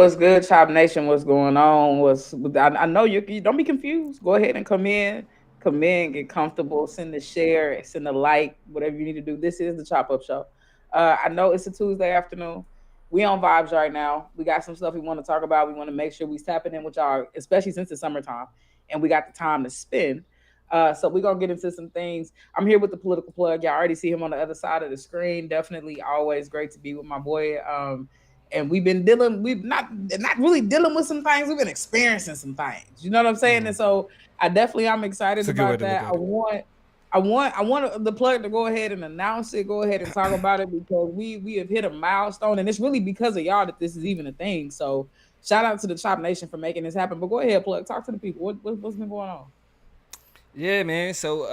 What's good, Chop Nation? What's going on? I know you don't be confused. Go ahead and come in, get comfortable, send a share, send a like, whatever you need to do. This is the Chop Up Show. I know it's a Tuesday afternoon. We on vibes right now. We got some stuff we want to talk about. We want to make sure we tapping in with y'all, especially since it's summertime and we got the time to spend. So we're gonna get into some things. I'm here with the political plug. Y'all already see him on the other side of the screen. Definitely always great to be with my boy. And we've not really dealing with some things, we've been experiencing some things, you know what I'm saying? And so I'm excited It's a good way about to look that. at it. I want the plug to go ahead and announce it, go ahead and talk about it, because we have hit a milestone, and it's really because of y'all that this is even a thing. So shout out to the Chop Nation for making this happen. But go ahead, plug, talk to the people. What's been going on? Yeah, man. So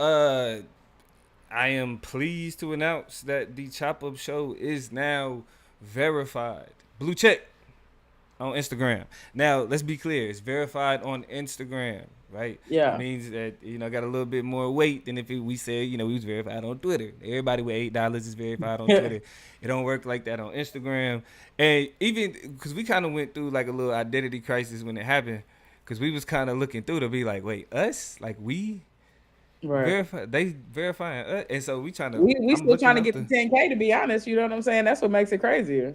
I am pleased to announce that the Chop Up Show is now verified. Blue check on Instagram. Now, let's be clear. It's verified on Instagram, right? That Yeah. means that, got a little bit more weight than if we said, we was verified on Twitter. Everybody with $8 is verified on Twitter. It don't work like that on Instagram. And even because we kind of went through like a little identity crisis when it happened, because we was kind of looking through to be like, wait, us? Like we Right. verify? They verifying us? And so We I'm still trying looking to up get to the, 10K, to be honest. You know what I'm saying? That's what makes it crazier.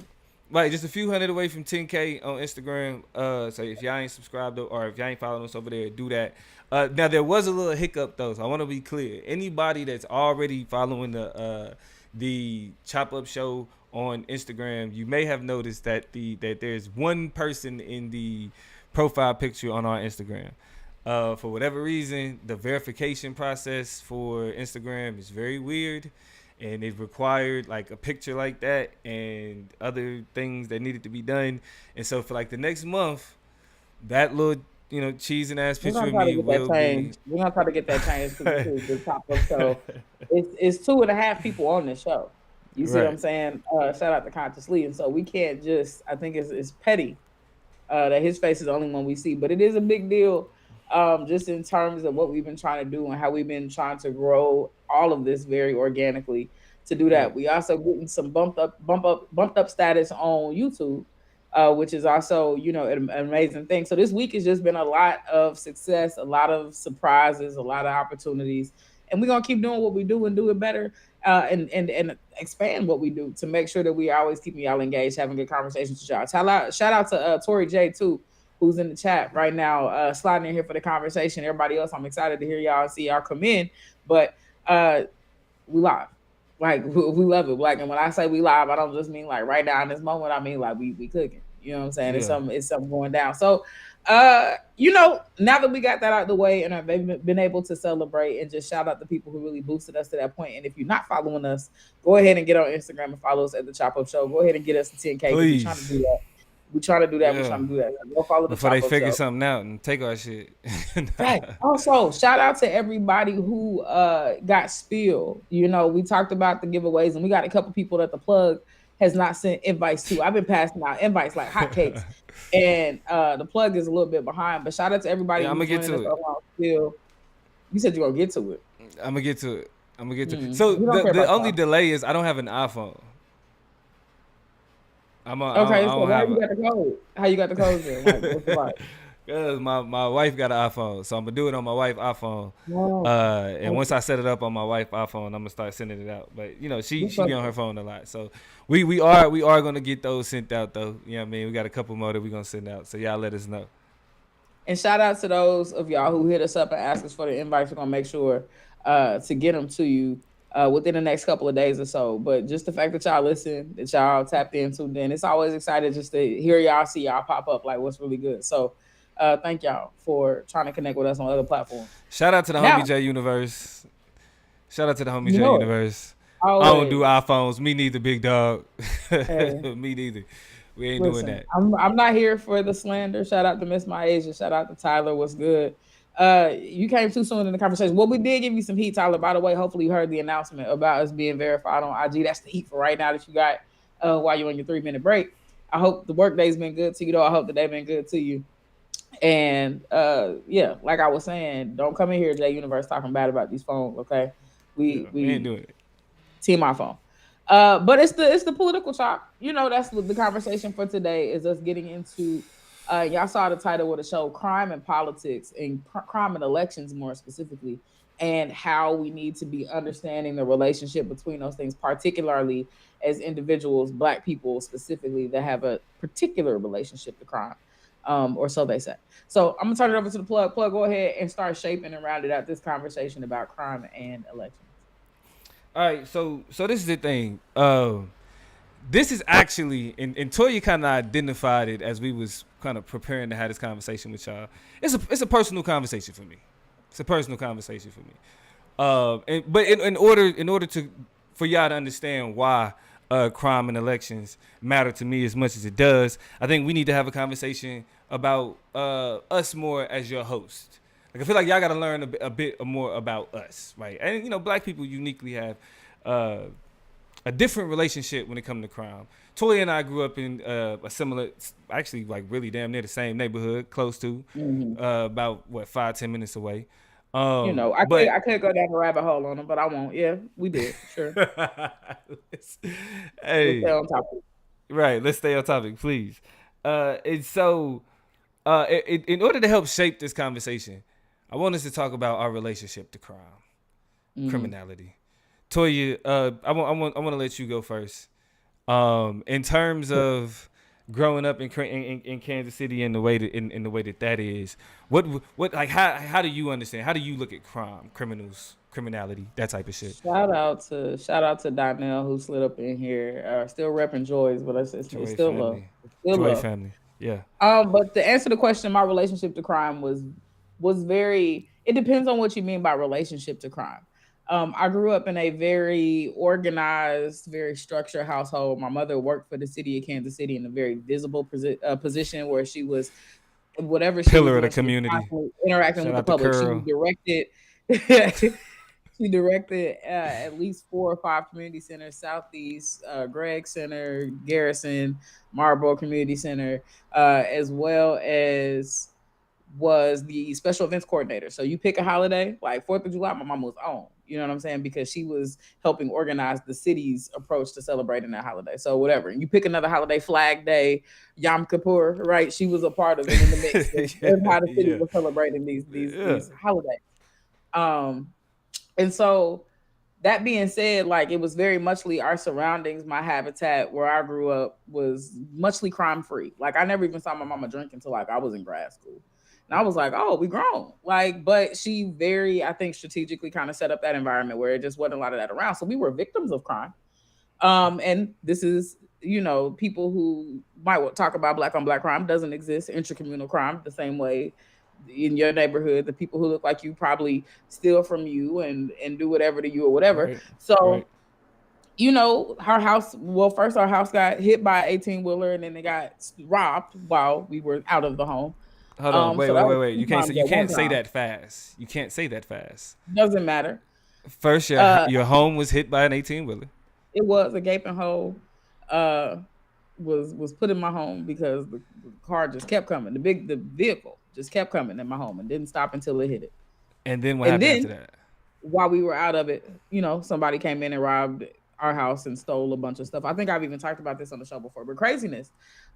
right, just a few hundred away from 10K on Instagram. So if y'all ain't subscribed or if y'all ain't following us over there, do that. Now there was a little hiccup though, so I want to be clear. Anybody that's already following the Chop Up Show on Instagram, you may have noticed that there's one person in the profile picture on our Instagram. For whatever reason, the verification process for Instagram is very weird, and it required like a picture like that and other things that needed to be done. And so for like the next month, that little cheesing ass We're picture gonna of try to me get that will be. changed. We're gonna try to get that changed because this is the top of show. It's two and a half people on this show. You see what I'm Right. saying? Shout out to Conscious Lee. And so we can't just, I think it's petty that his face is the only one we see, but it is a big deal, just in terms of what we've been trying to do and how we've been trying to grow all of this very organically. To do Yeah. that, we also getting some bumped up status on YouTube, which is also an amazing thing. So this week has just been a lot of success, a lot of surprises, a lot of opportunities, and we're gonna keep doing what we do and do it better, and expand what we do to make sure that we are always keeping y'all engaged, having good conversations with y'all. Shout out to Tori J too, who's in the chat right now, sliding in here for the conversation. Everybody else, I'm excited to hear y'all and see y'all come in. But uh, we live. Like we love it. Like, and when I say we live, I don't just mean like right now in this moment. I mean like we cooking. You know what I'm saying? Yeah. It's something going down. So now that we got that out of the way and I've been able to celebrate and just shout out the people who really boosted us to that point. And if you're not following us, go ahead and get on Instagram and follow us at the Chop Up Show. Go ahead and get us to 10K because we're trying to do Please. that. We're trying to do that. We're Yeah. trying to do that. Go follow the Before Chop they Up figure Show. something out and take our shit. Fact. Also, shout out to everybody who got spilled. We talked about the giveaways, and we got a couple people that the plug has not sent invites to. I've been passing out invites like hotcakes, and the plug is a little bit behind. But shout out to everybody Yeah, I'm who's gonna get joining us to it. up on spill. You said you're gonna get to it. I'm gonna get to it. I'm gonna get to it. So We don't care the about only y'all. delay is I don't have an iPhone. I Okay, so don't why have you a. got the code? How you got the codes then? Like, what's the vibe? Cause my wife got an iPhone, so I'm gonna do it on my wife's iPhone. Oh, And once okay. I set it up on my wife's iPhone, I'm gonna start sending it out. But We she be fuck on her with. phone a lot, so we are gonna get those sent out though. You know what I mean? We got a couple more that we gonna send out, so y'all let us know. And shout out to those of y'all who hit us up and ask us for the invites. We're gonna make sure to get them to you within the next couple of days or so. But just the fact that y'all listen, that y'all tapped into, then it's always excited just to hear y'all, see y'all pop up like what's really good. So thank y'all for trying to connect with us on other platforms. Shout out to the homie Now, J Universe. Shout out to the homie you J know it. Universe. I don't do Always. iPhones. Me neither, big dog. Hey, Me neither. We ain't doing listen, that. I'm not here for the slander. Shout out to Miss My Asia. Shout out to Tyler. What's good? You came too soon in the conversation. Well, we did give you some heat, Tyler. By the way, hopefully you heard the announcement about us being verified on IG. That's the heat for right now that you got while you're on your 3 minute break. I hope the work day's been good to you, though. I hope the day been good to you. And yeah, like I was saying, don't come in here, J Universe, talking bad about these phones. Okay, Yeah, we ain't we doing it. team iPhone. But it's the political talk. You know, that's what the conversation for today is, us getting into. Y'all saw the title of the show, "Crime and Politics," and crime and elections more specifically, and how we need to be understanding the relationship between those things, particularly as individuals, Black people specifically, that have a particular relationship to crime, or so they say. So I'm gonna turn it over to the plug. Plug, go ahead and start shaping and rounding out this conversation about crime and elections. All right, so this is the thing. This is actually, and Toya kind of identified it as we was kind of preparing to have this conversation with y'all. It's a personal conversation for me. It's a personal conversation for me. But in order to for y'all to understand why crime and elections matter to me as much as it does, I think we need to have a conversation about us more as your host. Like I feel like y'all got to learn a bit more about us, right? And Black people uniquely have uh, a different relationship when it comes to crime. Toya and I grew up in a similar, actually, like really damn near the same neighborhood, close to, Mhm. about what 5-10 minutes away. You know, But I could go down the rabbit hole on them, but I won't. Yeah, we did. Sure. We'll stay hey, on topic. right, let's stay on topic, please. And so, in order to help shape this conversation, I want us to talk about our relationship to crime, Hmm. criminality. Toya, I want to let you go first. In terms of growing up in Kansas City and the way that in the way that is, what like how do you understand? How do you look at crime, criminals, criminality, that type of shit? Shout out to Donnell who slid up in here. Still repping Joys, but it's Joy still love. family, It's still Joy love. family, yeah. But to answer the question, my relationship to crime was very. It depends on what you mean by relationship to crime. I grew up in a very organized, very structured household. My mother worked for the city of Kansas City in a very visible position where she was, whatever she was Pillar of the doing, she was community. constantly interacting Shout with the out to public. She Curl. directed. She directed at least 4 or 5 community centers: Southeast, Gregg Center, Garrison, Marlboro Community Center, as well as was the special events coordinator. So you pick a holiday like 4th of July, my mom was on. You know what I'm saying? Because she was helping organize the city's approach to celebrating that holiday. So whatever. You pick another holiday, Flag Day, Yom Kippur, right? She was a part of it in the mix of yeah, how the city yeah, was celebrating these these yeah. these holidays. Um, and so that being said, like, it was very muchly our surroundings, my habitat where I grew up was muchly crime free. Like, I never even saw my mama drink until like I was in grad school. And I was like, oh, we grown. Like, but she very, I think, strategically kind of set up that environment where it just wasn't a lot of that around. So we were victims of crime. And this is, people who might talk about black on black crime doesn't exist, intercommunal crime, the same way in your neighborhood, the people who look like you probably steal from you and do whatever to you or whatever. Right, right. So, our house, well, first our house got hit by an 18 wheeler and then they got robbed while we were out of the home. Hold on, wait, So wait, that wait, was wait. two You can't say times you at one can't say time. that fast. You can't say that fast. Doesn't matter. First, your Uh, your home was hit by an 18 wheeler. it was a gaping hole. Uh, was put in my home because the car just kept coming. The vehicle just kept coming in my home and didn't stop until it hit it. And then what And happened after then that? while we were out of it, somebody came in and robbed our house and stole a bunch of stuff. I think I've even talked about this on the show before, but craziness.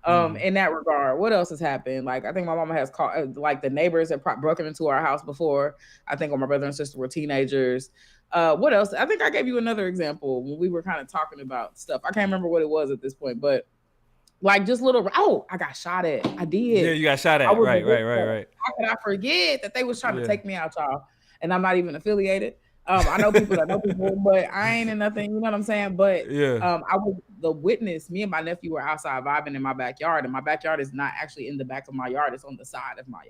Mm. In that regard, what else has happened? Like, I think my mama has called, like, the neighbors have broken into our house before. I think when my brother and sister were teenagers. What else? I think I gave you another example when we were kind of talking about stuff. I can't remember what it was at this point, but like, just little. Oh, I got shot at. I Yeah, did. you got shot I at. was a Right, right, right, victim. right. How could I forget that they was trying to Yeah, take me out, y'all? And I'm not even affiliated. I know people that know people, but I ain't in nothing. You know what I'm saying? But yeah, I was the witness. Me and my nephew were outside vibing in my backyard, and my backyard is not actually in the back of my yard. It's on the side of my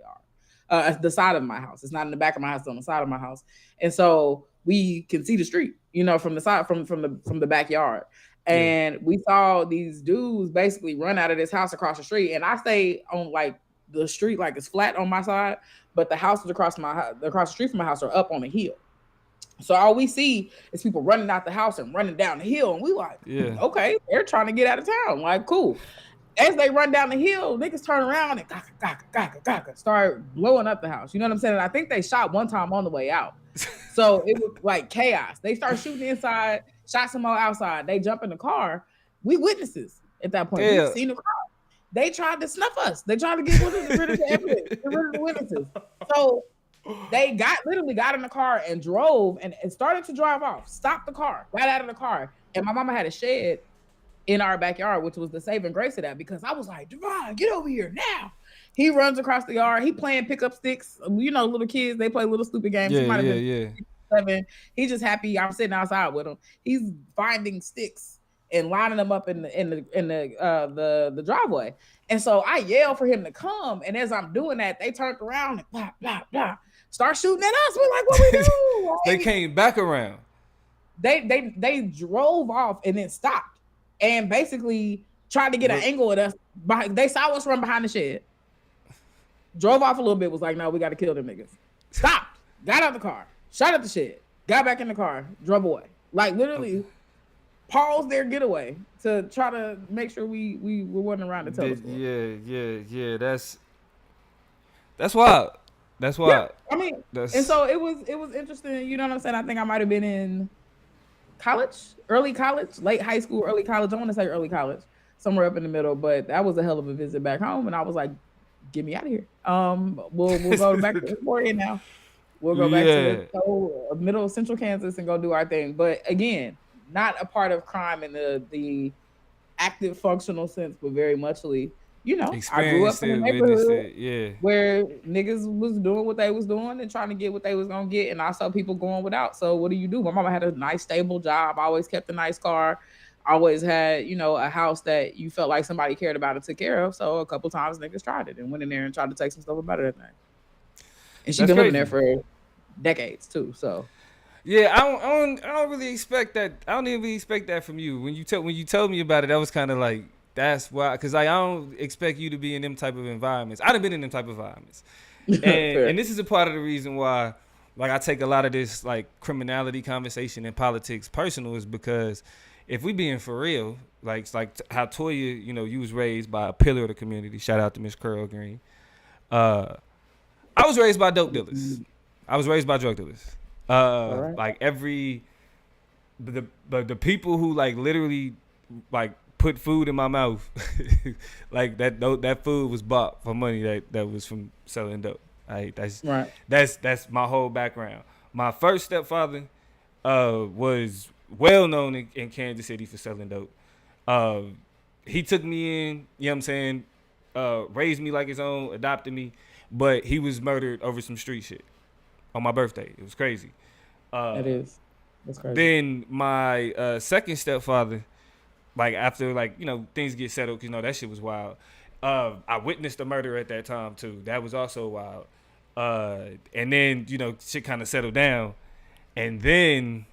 yard, the side of my house. It's not in the back of my house. It's on the side of my house, and so we can see the street, from the side, from the backyard. yeah. And we saw these dudes basically run out of this house across the street. And I stay on, like, the street, like, it's flat on my side, but the houses across the street from my house are up on a hill. So all we see is people running out the house and running down the hill, and we like, Yeah. okay, they're trying to get out of town. Like, cool. As they run down the hill, niggas turn around and start blowing up the house. You know what I'm saying? And I think they shot one time on the way out. So it was like chaos. They start shooting inside, shot some more outside. They jump in the car. We witnesses at that point. We've Yeah. seen the car. They tried to snuff us. They tried to get rid of the evidence, get rid of the witnesses. So they literally got in the car and drove and started to drive off. Stopped the car, got out of the car, and my mama had a shed in our backyard, which was the saving grace of that, because I was like, Devon, get over here now. He runs across the yard. He playing pickup sticks. You know, little kids, they play little stupid games. Yeah, He might have yeah, been yeah. 7. He's just happy I'm sitting outside with him. He's finding sticks and lining them up in the driveway. And so I yell for him to come. And as I'm doing that, they turned around and blah, blah, blah, start shooting at us. We're like, what we do? They came back around. They drove off and then stopped and basically tried to get an angle at us. They saw us run behind the shed, drove off a little bit, was like, no, we got to kill them niggas. Stopped, got out the car, shot at the shed, got back in the car, drove away. Like literally paused their getaway to try to make sure we wasn't around to tell us. Yeah. That's wild. That's wild. Yeah, I mean, and so it was interesting. You know what I'm saying? I think I might have been in college, early college, late high school, early college. I want to say early college, somewhere up in the middle. But that was a hell of a visit back home, and I was like, "Get me out of here." We'll go back to Horton now. We'll go back to the middle of Central Kansas and go do our thing. But again, not a part of crime in the active functional sense, but very muchly. You know, I grew up in a neighborhood where niggas was doing what they was doing and trying to get what they was gonna get, and I saw people going without. So what do? My mama had a nice, stable job, always kept a nice car, always had, you know, a house that you felt like somebody cared about and took care of. So a couple times niggas tried it and went in there and tried to take some stuff about it. And she been living there for decades too. So yeah, I don't really expect that. I don't even expect that from you. When you told me about it, that was kind of like, that's why, because I don't expect you to be in them type of environments. I've been in them type of environments, and this is a part of the reason why, like, I take a lot of this like criminality conversation and politics personal, is because if we being for real, like how Toya, you know, you was raised by a pillar of the community. Shout out to Miss Curl Green. I was raised by dope dealers. I was raised by drug dealers. Right. Like the people who like literally like put food in my mouth, like that food was bought for money that was from selling dope. That's right. That's my whole background. My first stepfather was well known in Kansas City for selling dope. He took me in, you know what I'm saying, raised me like his own, adopted me, but he was murdered over some street shit on my birthday. It was crazy. It is. That's crazy. Then my second stepfather, like after like, you know, things get settled, 'cause, you know, that shit was wild. I witnessed a murder at that time too. That was also wild. And then, you know, shit kind of settled down. And then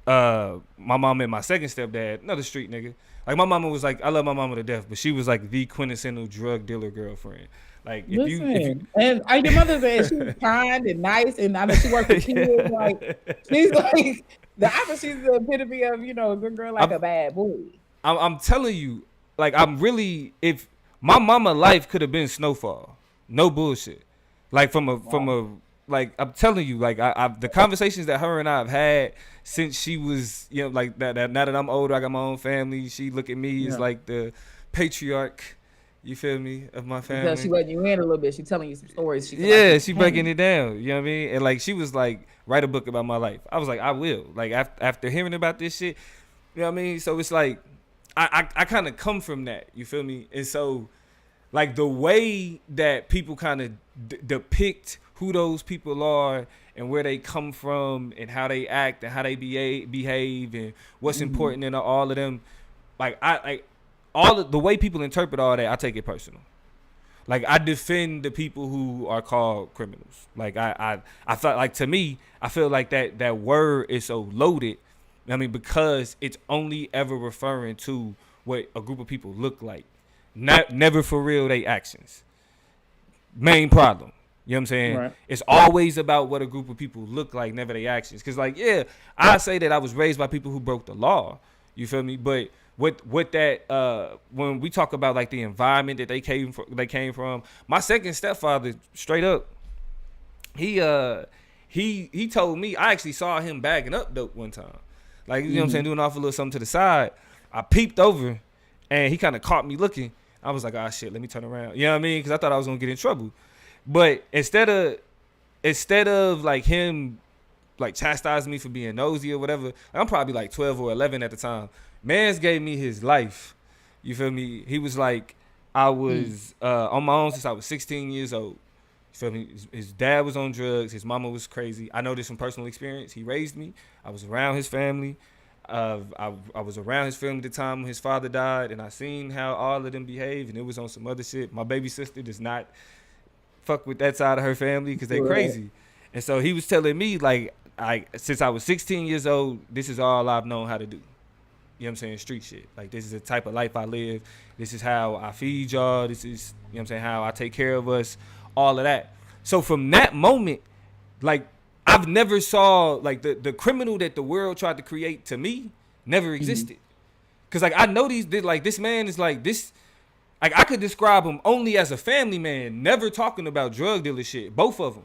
my mom and my second stepdad, another street nigga. Like my mama was like, I love my mama to death, but she was like the quintessential drug dealer girlfriend. Like if you and your mother's she was kind and nice, and I know she worked with kids. Like she's like she's the epitome of, you know, a good girl, like a bad boy. I'm telling you, like I'm really, if my mama life could have been Snowfall, no bullshit. Like from a like I'm telling you, like I the conversations that her and I have had since she was, you know, like that now that I'm older, I got my own family. She look at me as like the patriarch. You feel me, of my family. Because she letting you in a little bit. She telling you some stories. She breaking it down. You know what I mean? And like she was like, write a book about my life. I was like, I will. Like after hearing about this shit, you know what I mean? So it's like I kind of come from that. You feel me? And so like the way that people kind of depict who those people are and where they come from and how they act and how they behave and what's important in all of them, like all of the way people interpret all that, I take it personal. Like I defend the people who are called criminals. Like I felt like, to me, I feel like that word is so loaded. I mean, because it's only ever referring to what a group of people look like, never for real they actions. Main problem. You know what I'm saying? Right. It's always about what a group of people look like, never their actions. Because like, yeah, I say that I was raised by people who broke the law. You feel me? But with that, when we talk about like the environment that they came from, my second stepfather, straight up, he he told me, I actually saw him bagging up dope one time. Like, you know what I'm saying, Mm-hmm. doing off a little something to the side. I peeped over and he kind of caught me looking. I was like, ah, shit, let me turn around. You know what I mean? Because I thought I was gonna get in trouble. But instead of like him like chastising me for being nosy or whatever, I'm probably like 12 or 11 at the time. Mans gave me his life. You feel me? He was like, I was on my own since I was 16 years old. You feel me? His dad was on drugs. His mama was crazy. I know this from personal experience. He raised me. I was around his family. I was around his family at the time when his father died, and I seen how all of them behave, and it was on some other shit. My baby sister does not fuck with that side of her family because they Right. crazy. And so he was telling me like, since I was 16 years old, this is all I've known how to do. You know what I'm saying? Street shit. Like, this is the type of life I live. This is how I feed y'all. This is, you know what I'm saying, how I take care of us. All of that. So from that moment, like, I've never saw like the criminal that the world tried to create to me never Mm-hmm. existed. Cause like I know like this man is like this. Like I could describe him only as a family man, never talking about drug dealer shit. Both of them.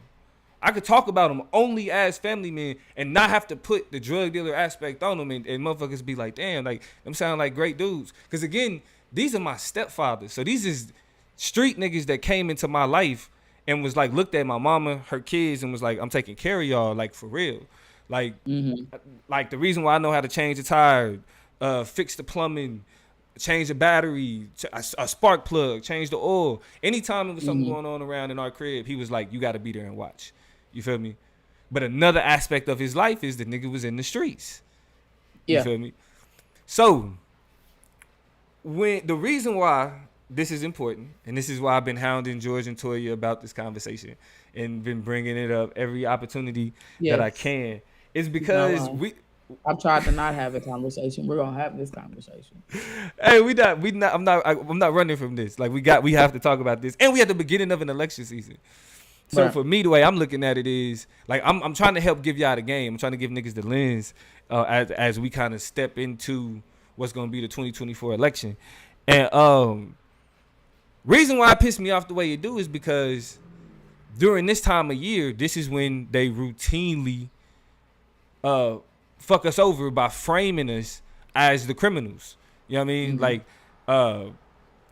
I could talk about them only as family men and not have to put the drug dealer aspect on them, and motherfuckers be like, damn, like them sound like great dudes. Cause again, these are my stepfathers. So these is street niggas that came into my life and was like looked at my mama, her kids, and was like, I'm taking care of y'all, like for real. Like Mm-hmm. like the reason why I know how to change a tire, fix the plumbing, change the battery, a spark plug, change the oil. Anytime there was something Mm-hmm. going on around in our crib, he was like, you got to be there and watch. You feel me? But another aspect of his life is the nigga was in the streets. You Yeah. feel me? So when the reason why this is important, and this is why I've been hounding George and Toya about this conversation and been bringing it up every opportunity that I Yes. can, is He's not because lying. I've tried to not have a conversation. We're gonna have this conversation. hey, we not. I'm not running from this. Like we have to talk about this, and we at the beginning of an election season. So Right. for me, the way I'm looking at it is like I'm trying to help give y'all the game. I'm trying to give niggas the lens as we kind of step into what's gonna be the 2024 election. And reason why it pissed me off the way it do is because during this time of year, this is when they routinely uh fuck us over by framing us as the criminals. You know what I mean? Mm-hmm. Like uh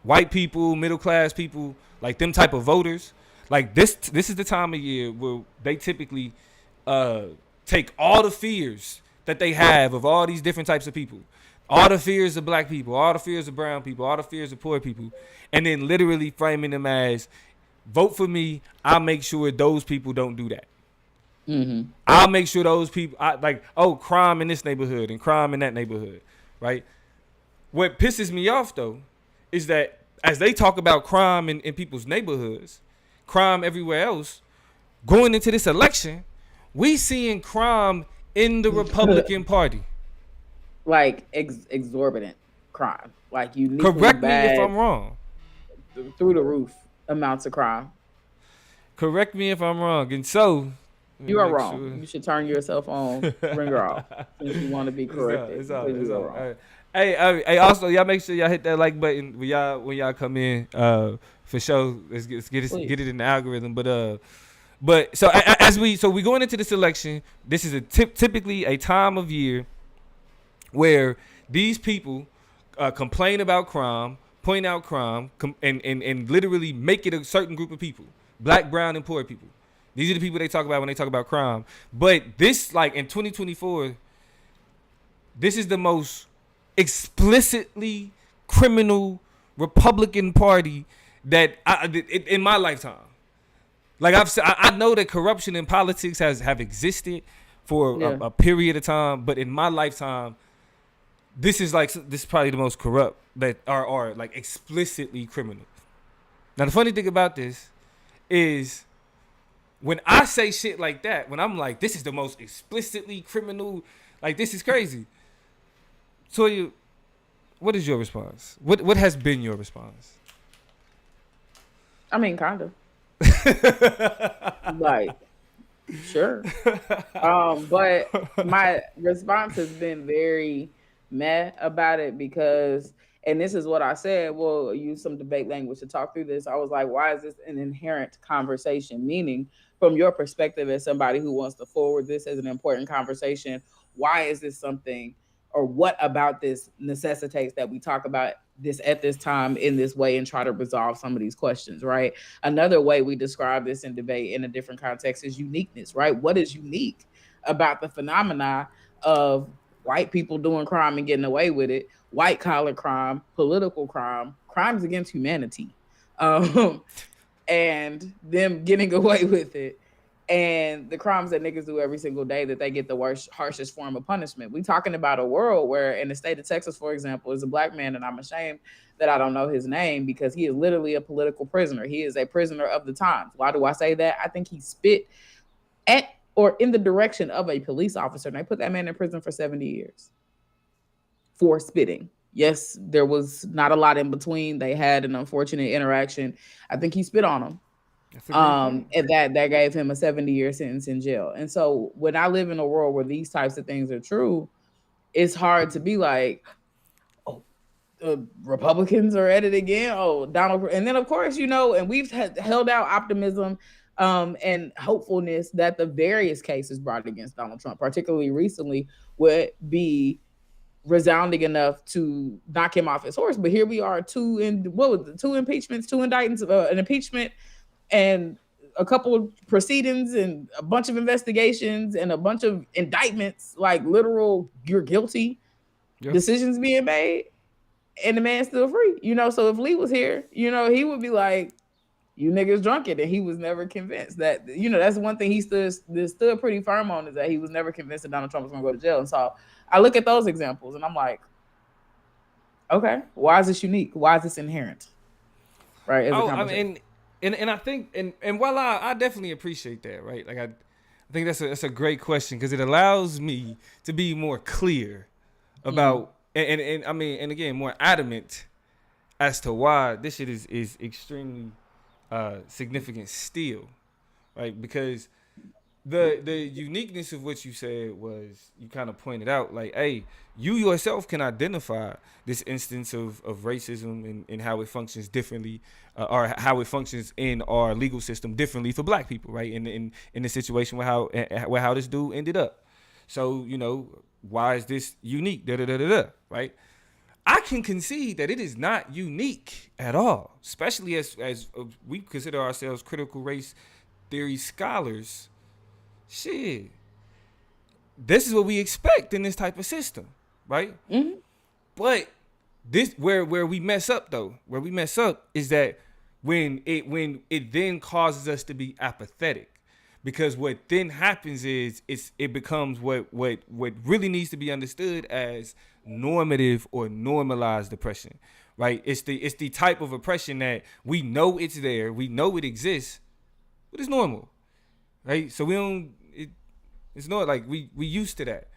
white people, middle class people, like them type of voters. Like this is the time of year where they typically uh take all the fears that they have of all these different types of people. All the fears of black people, all the fears of brown people, all the fears of poor people, and then literally framing them as vote for me, I'll make sure those people don't do that. Mm-hmm. I'll make sure those people, like, oh, crime in this neighborhood and crime in that neighborhood, right? What pisses me off, though, is that as they talk about crime in people's neighborhoods, crime everywhere else, going into this election, we seeing crime in the Republican Party. Like exorbitant crime, like uniquely Correct me if bad, I'm wrong. through the roof amounts of crime. Correct me if I'm wrong. And so, let me You are make wrong. sure. You should turn yourself on, ringer off, since you want to be It's all, corrected it's all, because it's you are all. wrong. Hey, also y'all make sure y'all hit that like button when y'all come in. For sure. Let's get it in the algorithm. But so we going into this election. This is typically a time of year where these people complain about crime, point out crime, and literally make it a certain group of people, black, brown, and poor people. These are the people they talk about when they talk about crime. But this, like in 2024, this is the most explicitly criminal Republican Party that in my lifetime. Like I know that corruption in politics have existed for Yeah. a period of time, but in my lifetime, this is probably the most corrupt that are like explicitly criminal. Now the funny thing about this is when I say shit like that, when I'm like, this is the most explicitly criminal, like this is crazy. So what is your response? What has been your response? I mean, kind of like sure. But my response has been very meh about it because And this is what I said. We'll use some debate language to talk through this. I was like, why is this an inherent conversation? Meaning, from your perspective as somebody who wants to forward this as an important conversation, why is this something, or what about this necessitates that we talk about this at this time in this way and try to resolve some of these questions, right? Another way we describe this in debate in a different context is uniqueness, right? What is unique about the phenomena of white people doing crime and getting away with it, white collar crime, political crime, crimes against humanity, um, and them getting away with it, and the crimes that niggas do every single day that they get the worst, harshest form of punishment. We talking about a world where, in the state of Texas, for example, is a black man, and I'm ashamed that I don't know his name because he is literally a political prisoner. He is a prisoner of the times. Why do I say that? I think he spit at or in the direction of a police officer, and they put that man in prison for 70 years for spitting. Yes, there was not a lot in between. They had an unfortunate interaction. I think he spit on him. That's a great point. And that gave him a 70-year sentence in jail. And so when I live in a world where these types of things are true, it's hard to be like, oh, Republicans are at it again. Oh, Donald. And then, of course, and we've held out optimism and hopefulness that the various cases brought against Donald Trump, particularly recently, would be resounding enough to knock him off his horse. But here we are, two impeachments, two indictments, an impeachment, and a couple of proceedings, and a bunch of investigations, and a bunch of indictments, like literal "you're guilty" Yeah. decisions being made, and the man's still free. So if Lee was here, he would be like, "You niggas drunk it," and he was never convinced that. That's one thing he stood pretty firm on, is that he was never convinced that Donald Trump was going to go to jail. And so I look at those examples, and I'm like, okay, why is this unique? Why is this inherent? Right? As a I conversation. mean, and I think, and while I definitely appreciate that, right? Like I think that's a great question because it allows me to be more clear about and I mean, and again, more adamant as to why this shit is extremely significant still, right? Because the uniqueness of what you said was, you kind of pointed out, like, hey, you yourself can identify this instance of racism and how it functions differently, or how it functions in our legal system differently for black people, right? In the situation where how this dude ended up. So, why is this unique? Da da da da da. Right? I can concede that it is not unique at all, especially as we consider ourselves critical race theory scholars. Shit, this is what we expect in this type of system, right? Mm-hmm. But this where we mess up though. Where we mess up is that when it then causes us to be apathetic, because what then happens is it becomes what really needs to be understood as normative or normalized oppression, right? It's the type of oppression that we know it's there, we know it exists, but it's normal, right? So we don't. It's not like we used to that.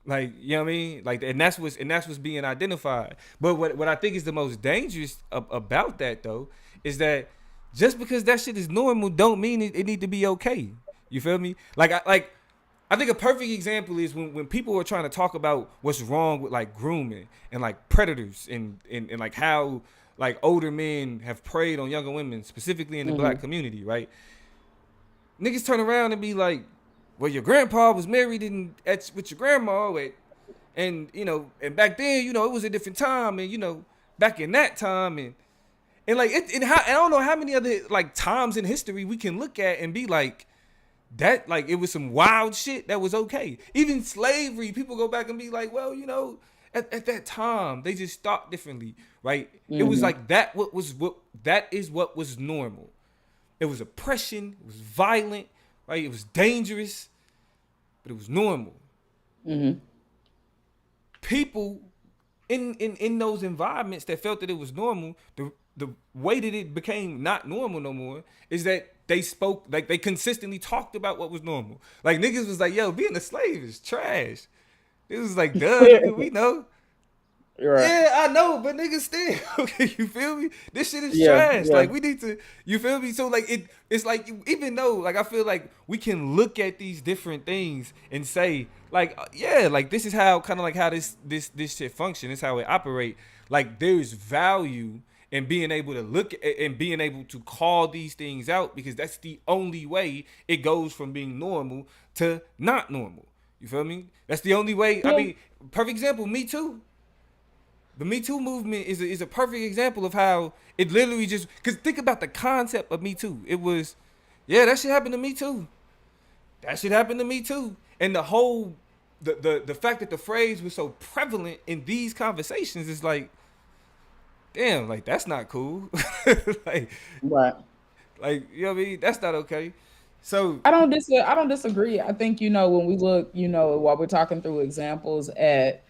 Like, you know what I mean? Like, and that's what's being identified. But what I think is the most dangerous about that though is that just because that shit is normal don't mean it need to be okay. You feel me? I think a perfect example is when people are trying to talk about what's wrong with like grooming and like predators and like how like older men have preyed on younger women, specifically in the black community, right? Niggas turn around and be like, well, your grandpa was married with your grandma, and and back then, it was a different time, and back in that time, and like I don't know how many other like times in history we can look at and be like that, like it was some wild shit that was okay. Even slavery, people go back and be like, well, at that time they just thought differently, right? It was like that. That is what was normal. It was oppression. It was violent. Right? It was dangerous, but it was normal. Mm-hmm. People in those environments that felt that it was normal, the way that it became not normal no more is that they spoke, like they consistently talked about what was normal. Like niggas was like, yo, being a slave is trash. It was like, duh, nigga, we know. Right. Yeah, I know, but niggas still, okay, you feel me? This shit is Yeah. trash. Yeah. Like we need to, you feel me? So like it's like, even though like I feel like we can look at these different things and say like, yeah, like this is how kind of like how this shit function. This is how it operate. like there's value in being able to look at and being able to call these things out, because that's the only way it goes from being normal to not normal. You feel me? That's the only way. I Yeah. mean, perfect example, Me Too. The Me Too movement is a perfect example of how it literally just, because think about the concept of Me Too. It was, yeah, that shit happened to me too. That shit happened to me too. And the whole the fact that the phrase was so prevalent in these conversations is like, damn, like that's not cool. like Right. like you know what I mean? That's not okay. So I don't disagree. I think, when we look, while we're talking through examples at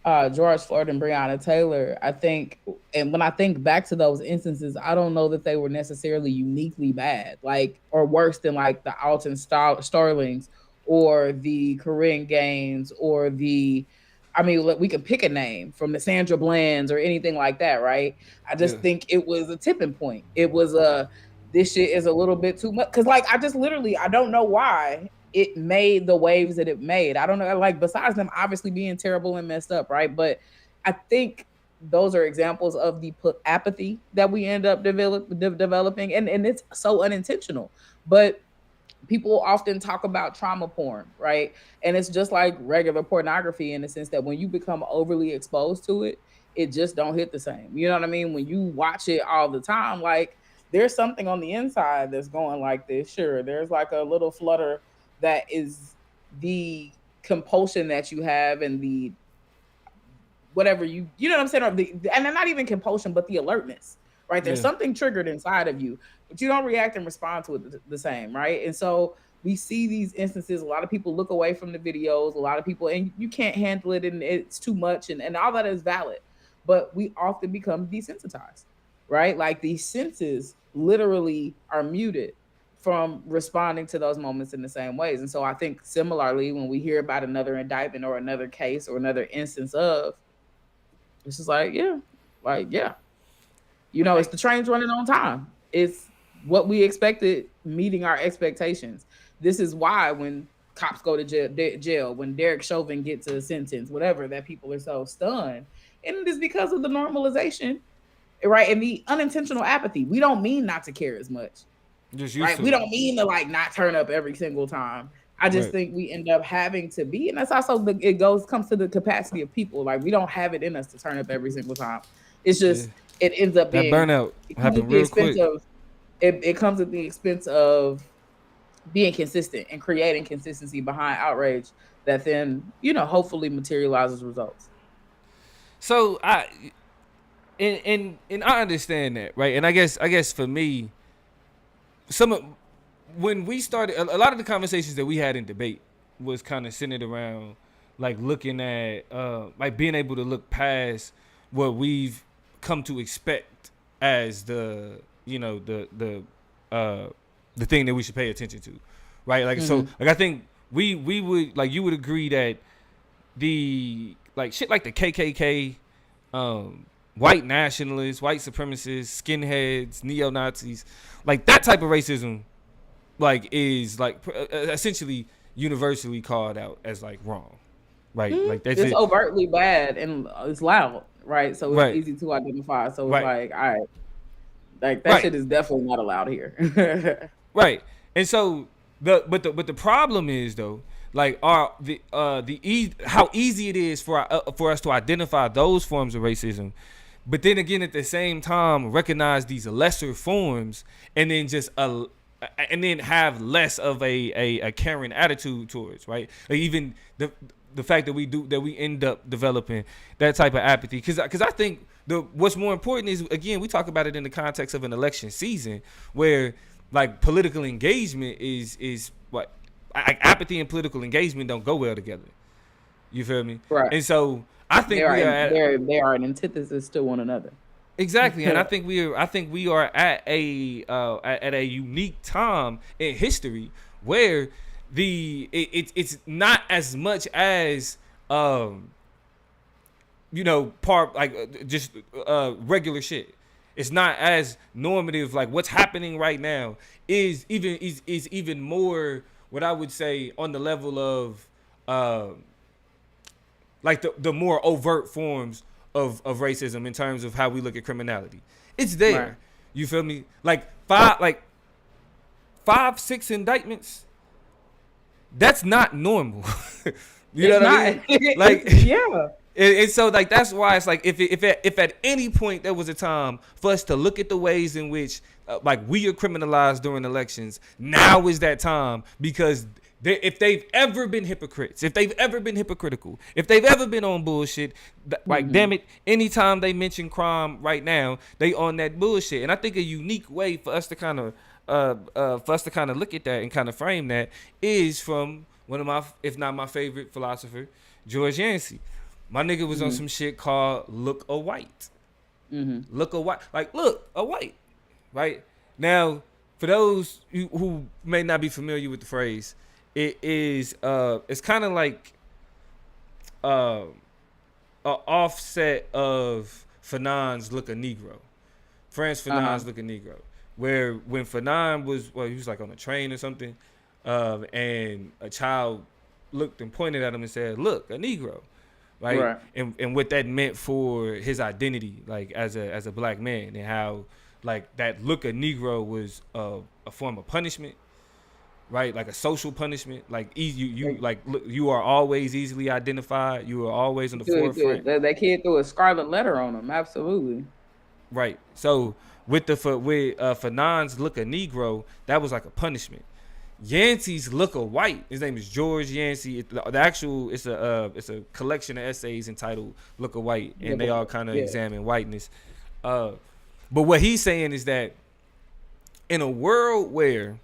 George Floyd and Breonna Taylor, I think, and when I think back to those instances, I don't know that they were necessarily uniquely bad, like, or worse than like the Alton Starlings or the Corinne Gaines or I mean, we could pick a name from the Sandra Blands or anything like that, right? I yeah, just think it was a tipping point. It was this shit is a little bit too much. Cause like, I just literally, I don't know why it made the waves that it made. I don't know, like, besides them obviously being terrible and messed up, right? But I think those are examples of the apathy that we end up developing, and it's so unintentional. But people often talk about trauma porn, right? And it's just like regular pornography in the sense that when you become overly exposed to it, it just don't hit the same. You know what I mean? When you watch it all the time, like, there's something on the inside that's going like this. Sure, there's like a little flutter that is the compulsion that you have, and the whatever you know what I'm saying, or and not even compulsion, but the alertness, right? There's yeah, something triggered inside of you, but you don't react and respond to it the same, right? And so we see these instances. A lot of people look away from the videos. A lot of people, and you can't handle it, and it's too much, and all that is valid. But we often become desensitized, right? Like, these senses literally are muted from responding to those moments in the same ways. And so I think similarly, when we hear about another indictment or another case or another instance of, it's just like, yeah, it's like the train's running on time. It's what we expected, meeting our expectations. This is why when cops go to jail, when Derek Chauvin gets a sentence, whatever, that people are so stunned. And it is because of the normalization, right? And the unintentional apathy. We don't mean not to care as much, just used right? to We it. don't mean to like not turn up every single time. I just Right. think we end up having to be, and that's also comes to the capacity of people. Like, we don't have it in us to turn up every single time. It's Yeah. just it ends up That being burnout it comes at happened the real expense quick. of it comes at the expense of being consistent and creating consistency behind outrage that then hopefully materializes results. So and I understand that, right? And I guess for me, some of when we started, a lot of the conversations that we had in debate was kind of centered around like looking at like being able to look past what we've come to expect as uh the thing that we should pay attention to, right? Like, so Hmm. like I think we would, like, you would agree that the like shit like the KKK, white nationalists, white supremacists, skinheads, neo Nazis, like that type of racism, like is like essentially universally called out as like wrong, right? Like that's It's it, overtly bad and it's loud, right? So it's right? easy to identify. So it's Right, like, all right, like, that right, shit is definitely not allowed here. right. And so the problem is though, like our how easy it is for us to identify those forms of racism, but then again at the same time recognize these lesser forms, and then just and then have less of a caring attitude towards, right? Like even the fact that we end up developing that type of apathy, because I think the what's more important is, again, we talk about it in the context of an election season where like political engagement is what, like apathy and political engagement don't go well together. You feel me? Right. And so I They think are we are in, at they are an antithesis to one another. exactly, and I think we are at a unique time in history where it's not as much as part like just regular shit. It's not as normative. Like what's happening right now is even more what I would say on the level of like the more overt forms of racism in terms of how we look at criminality. It's Right. there. You feel me? Like 5, 6 indictments. That's not normal. You know It's what I not. mean? Like, Yeah. and so like that's why it's like if at any point there was a time for us to look at the ways in which like we are criminalized during elections, now is that time because if they've ever been hypocrites, if they've ever been hypocritical, if they've ever been on bullshit, like Hmm. damn it, anytime they mention crime right now, they on that bullshit. And I think a unique way for us to kind of look at that and kind of frame that is from one of my, if not my favorite philosopher, George Yancey. My nigga was on Hmm. some shit called "Look a White." Hmm. Look a white, like look a white, right? Now, for those who may not be familiar with the phrase, it's kind of like uh, a offset of Fanon's "Look a Negro." Franz Uh-huh. Fanon's "Look a Negro," where when Fanon was, well, he was like on a train or something, and a child looked and pointed at him and said, "Look, a Negro." Right, Right. and what that meant for his identity, like as a black man, and how like that look a Negro was a form of punishment, right? Like a social punishment. Like easy, you Like, like look, you are always easily identified. You are always on the forefront. that kid threw a scarlet letter on him. Absolutely. Right. So with Fanon's look a Negro, that was like a punishment. Yancey's look a white. His name is George Yancey. The actual it's a collection of essays entitled "Look a White," and Look they all away. kind of Yeah. examine whiteness. Uh, but what he's saying is that in a world where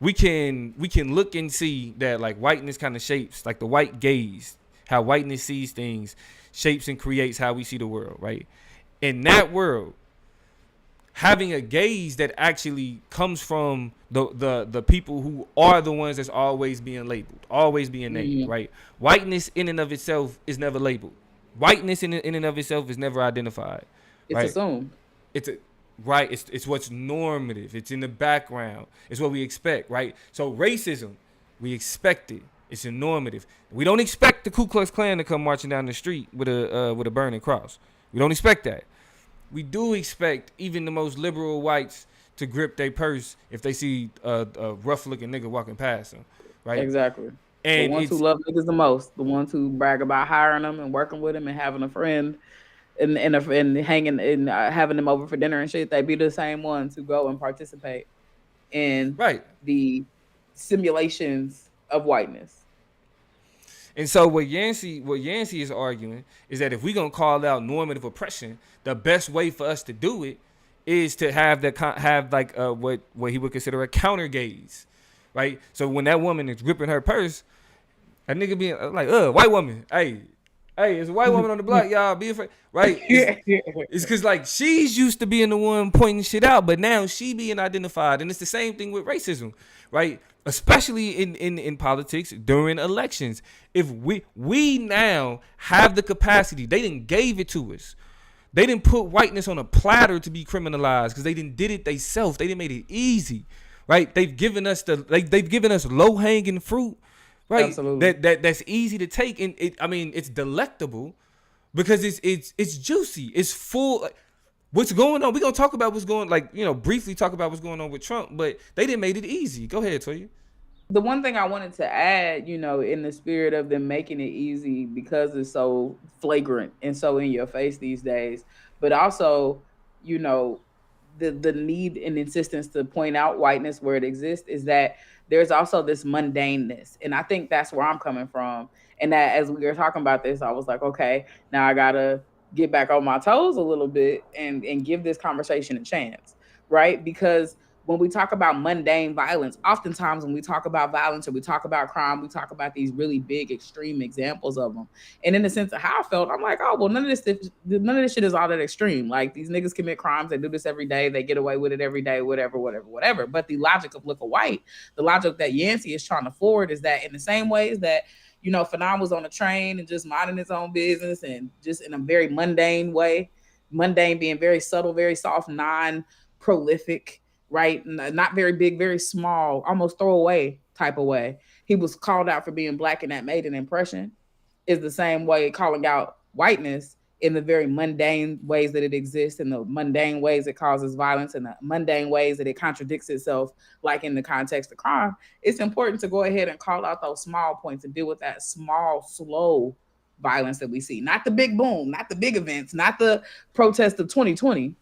we can look and see that like whiteness kind of shapes, like the white gaze, how whiteness sees things, shapes and creates how we see the world, right? In that world, having a gaze that actually comes from the people who are the ones that's always being labeled, always being named, Hmm. right? Whiteness in and of itself is never labeled. Whiteness in and of itself is never identified, It's right? assumed. It's a right. It's what's normative. It's in the background. It's what we expect, right? So racism, we expect it. It's a normative. We don't expect the Ku Klux Klan to come marching down the street with a burning cross. We don't expect that. We do expect even the most liberal whites to grip their purse if they see a rough looking nigga walking past them, right? Exactly. The And ones who it's love niggas the most, the ones who brag about hiring them and working with them and having a friend and hanging and having them over for dinner and shit, they be the same ones who go and participate in right. the simulations of whiteness. And so what Yancey is arguing is that if we gonna call out normative oppression, the best way for us to do it is to have like what he would consider a counter gaze, right? So when that woman is gripping her purse, a nigga being like, white woman, hey, it's a white woman on the block, y'all, be afraid, right? It's because like she's used to being the one pointing shit out, but now she being identified, and it's the same thing with racism, right? Especially in politics during elections. If we now have the capacity, they didn't gave it to us. They didn't put whiteness on a platter to be criminalized because they didn't did it themselves. They didn't made it easy, right? They've given us low hanging fruit, right? Absolutely. That's easy to take, and I mean it's delectable because it's juicy. It's full. Like, what's going on? We gonna talk about what's going, like, briefly talk about what's going on with Trump, but they didn't made it easy. Go ahead, Toya. The one thing I wanted to add, in the spirit of them making it easy because it's so flagrant and so in your face these days, but also, you know, the need and insistence to point out whiteness where it exists is that there's also this mundaneness. And I think that's where I'm coming from. And that as we were talking about this, I was like, okay, now I gotta get back on my toes a little bit and give this conversation a chance, right? Because when we talk about mundane violence, oftentimes when we talk about violence or we talk about crime, we talk about these really big, extreme examples of them. And in the sense of how I felt, I'm like, oh well, none of this shit is all that extreme. Like these niggas commit crimes, they do this every day, they get away with it every day, whatever, whatever, whatever. But the logic of Look a White, the logic that Yancey is trying to forward is that in the same ways that Fanon was on a train and just minding his own business and just in a very mundane way, mundane being very subtle, very soft, non prolific, right? Not very big, very small, almost throwaway type of way. He was called out for being black and that made an impression. Is the same way calling out whiteness in the very mundane ways that it exists, in the mundane ways it causes violence, and the mundane ways that it contradicts itself, like in the context of crime, it's important to go ahead and call out those small points and deal with that small, slow violence that we see. Not the big boom, not the big events, not the protest of 2020.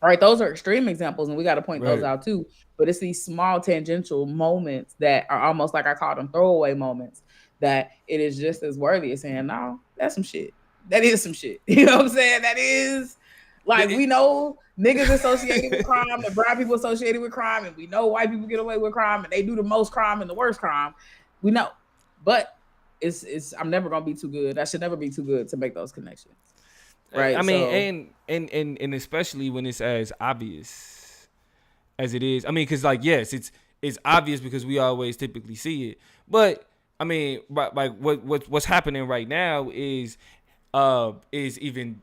All right, those are extreme examples, and we got to point those Right. out too. But it's these small tangential moments that are almost like I call them throwaway moments that it is just as worthy as saying, no, that's some shit. That is some shit. You know what I'm saying? That is like we know niggas associated with crime, the brown people associated with crime, and we know white people get away with crime and they do the most crime and the worst crime. We know. But it's I'm never gonna be too good. I should never be too good to make those connections. I Right. mean, So and especially when it's as obvious as it is. I mean, because like yes, it's obvious because we always typically see it. But I mean, like what's happening right now is even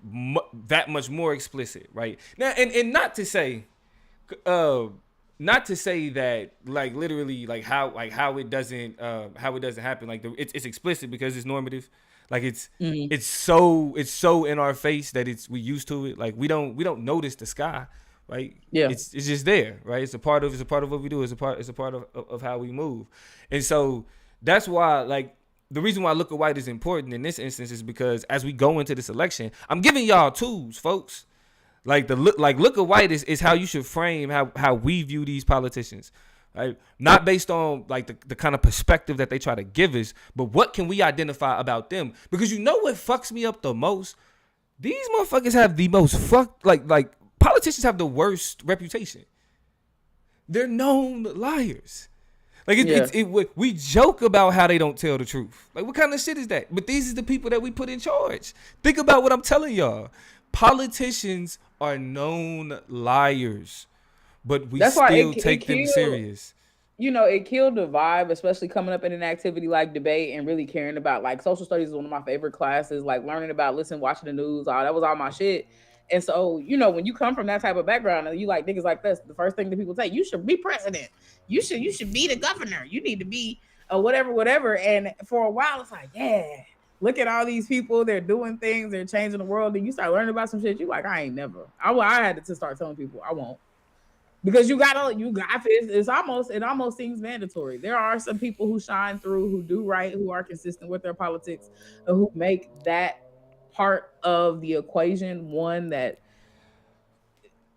that much more explicit, right? Now, and uh not to say that like literally how it doesn't happen, like it's explicit because it's normative, like mhm. it's so in our face that we used to it, like we don't notice the sky, right? Yeah. It's just there, right? It's a part of what we do. It's a part of how we move. And so that's why, like, the reason why look at white is important in this instance is because as we go into this election, I'm giving y'all tools, folks. Like look at white is how you should frame how we view these politicians. Right? Not based on like the kind of perspective that they try to give us, but what can we identify about them? Because you know what fucks me up the most? These motherfuckers have the most like politicians have the worst reputation. They're known liars. Like Yeah. we joke about how they don't tell the truth. Like what kind of shit is that? But these is the people that we put in charge. Think about what I'm telling y'all. Politicians are known liars, but we That's why still it take them killed, serious. you know, it killed the vibe, especially coming up in an activity like debate and really caring about, like, social studies is one of my favorite classes, like learning about, listen, watching the news, all that was all my shit. And so, you know, when you come from that type of background and you like niggas like this, the first thing that people say, you should be president. You should be the governor. You need to be whatever, whatever. And for a while, it's like, yeah, look at all these people. They're doing things. They're changing the world. And you start learning about some shit. You like, I ain't never. I had to start telling people I won't, because you got it almost seems mandatory. There are some people who shine through, who do right, who are consistent with their politics, and who make that part of the equation one that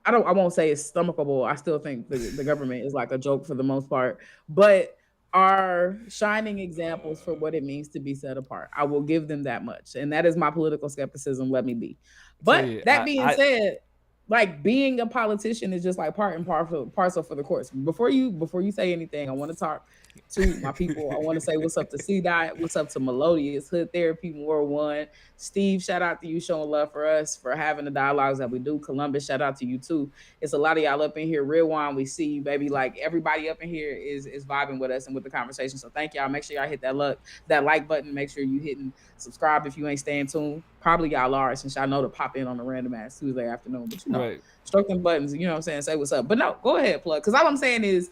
I won't say it's stomachable. I still think the government is like a joke for the most part, but are shining examples for what it means to be set apart. I will give them that much. And that is my political skepticism. Let me be. So But yeah, that being said, like being a politician is just like part and parcel for the course. Before you say anything, I want to talk to my people. I want to say what's up to C Dot, what's up to Melodious, Hood Therapy, War One, Steve. Shout out to you showing love for us, for having the dialogues that we do. Columbus, shout out to you too. It's a lot of y'all up in here. Real Wine, we see you, baby. Like everybody up in here is vibing with us and with the conversation. So thank y'all. Make sure y'all hit that like button. Make sure you hitting subscribe if you ain't staying tuned. Probably y'all are, since y'all know to pop in on a random ass Tuesday afternoon. But you know, right. stroke them buttons. You know what I'm saying? Say what's up. But no, go ahead, plug. Because all I'm saying is,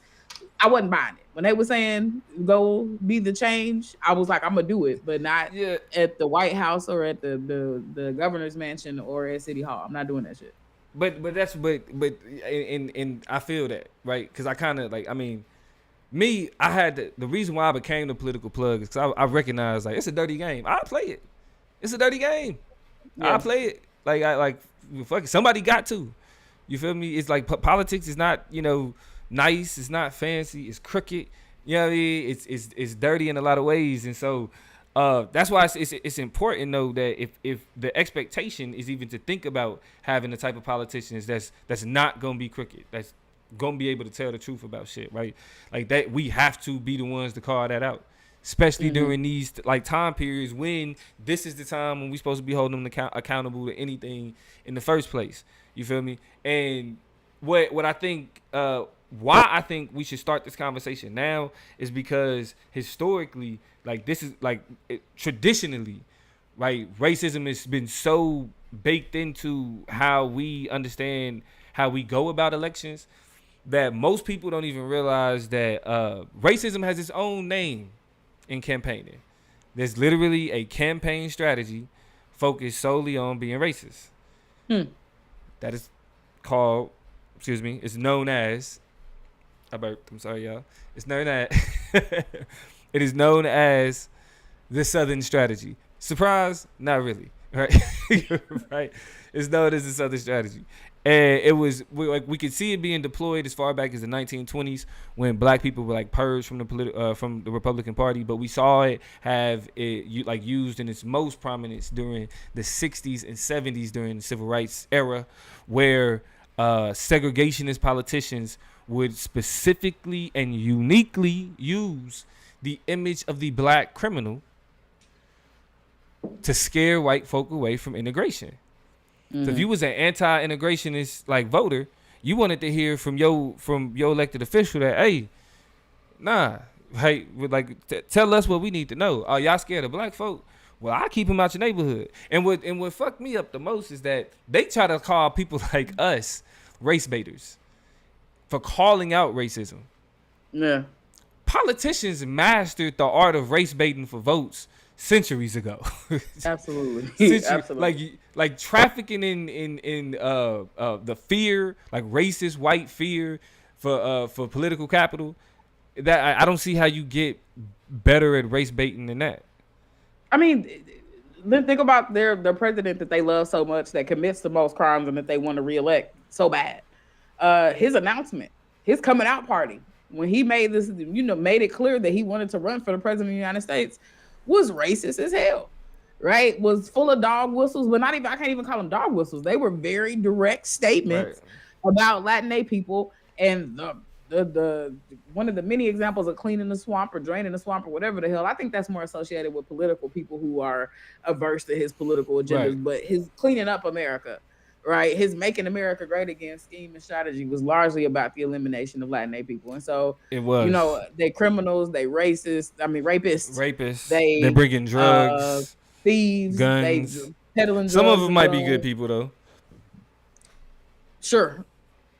I wasn't buying it when they were saying go be the change. I was like, I'm gonna do it, but not Yeah, at the White House or at the governor's mansion or at City Hall. I'm not doing that shit. but I feel that, right? Because I kind of like, I mean, me, I had the reason why I became the political plug is because I recognize like it's a dirty game. I play it. It's a dirty game. I Yeah, play it. Like I like fuck it. Somebody got to. You feel me? It's like politics is not, nice. It's not fancy. It's crooked. You know what I mean? It's dirty in a lot of ways, and so that's why it's important though that if the expectation is even to think about having the type of politicians that's not gonna be crooked, that's gonna be able to tell the truth about shit, right? Like that, we have to be the ones to call that out, especially mm-hmm. during these like time periods when this is the time when we're supposed to be holding them accountable to anything in the first place. You feel me? And what I think why I think we should start this conversation now is because historically, like this is like traditionally, right? Racism has been so baked into how we understand how we go about elections that most people don't even realize that racism has its own name in campaigning. There's literally a campaign strategy focused solely on being racist. Hmm. That is called, excuse me, it's known as, I burped, I'm sorry, y'all. It's known as, it is known as the Southern strategy. Surprise? Not really. Right? Right? It's known as the Southern strategy. And it was we could see it being deployed as far back as the 1920s when black people were like purged from from the Republican Party, but we saw it have it like used in its most prominence during the 60s and 70s during the Civil Rights era, where segregationist politicians would specifically and uniquely use the image of the black criminal to scare white folk away from integration. Mm-hmm. So if you was an anti-integrationist like voter, you wanted to hear from your elected official that, hey, nah, hey, like tell us what we need to know. Oh, y'all scared of black folk? Well, I keep them out your neighborhood. And what fucked me up the most is that they try to call people like us race baiters for calling out racism. Yeah. Politicians mastered the art of race baiting for votes centuries ago. Absolutely. Absolutely. Like trafficking in the fear, like racist white fear for political capital. That I don't see how you get better at race baiting than that. I mean, think about their president that they love so much, that commits the most crimes, and that they want to reelect so bad. His announcement, his coming out party, when he made this, made it clear that he wanted to run for the president of the United States, was racist as hell, right? Was full of dog whistles, but I can't even call them dog whistles. They were very direct statements about Latinx people, and the one of the many examples of cleaning the swamp or draining the swamp or whatever the hell. I think that's more associated with political people who are averse to his political agendas, but his cleaning up America, right? His making America great again scheme and strategy was largely about the elimination of Latinx people. And so it was, they criminals, they rapists, they're bringing drugs, thieves, guns, they peddling drugs. Some of them might be good people though. Sure.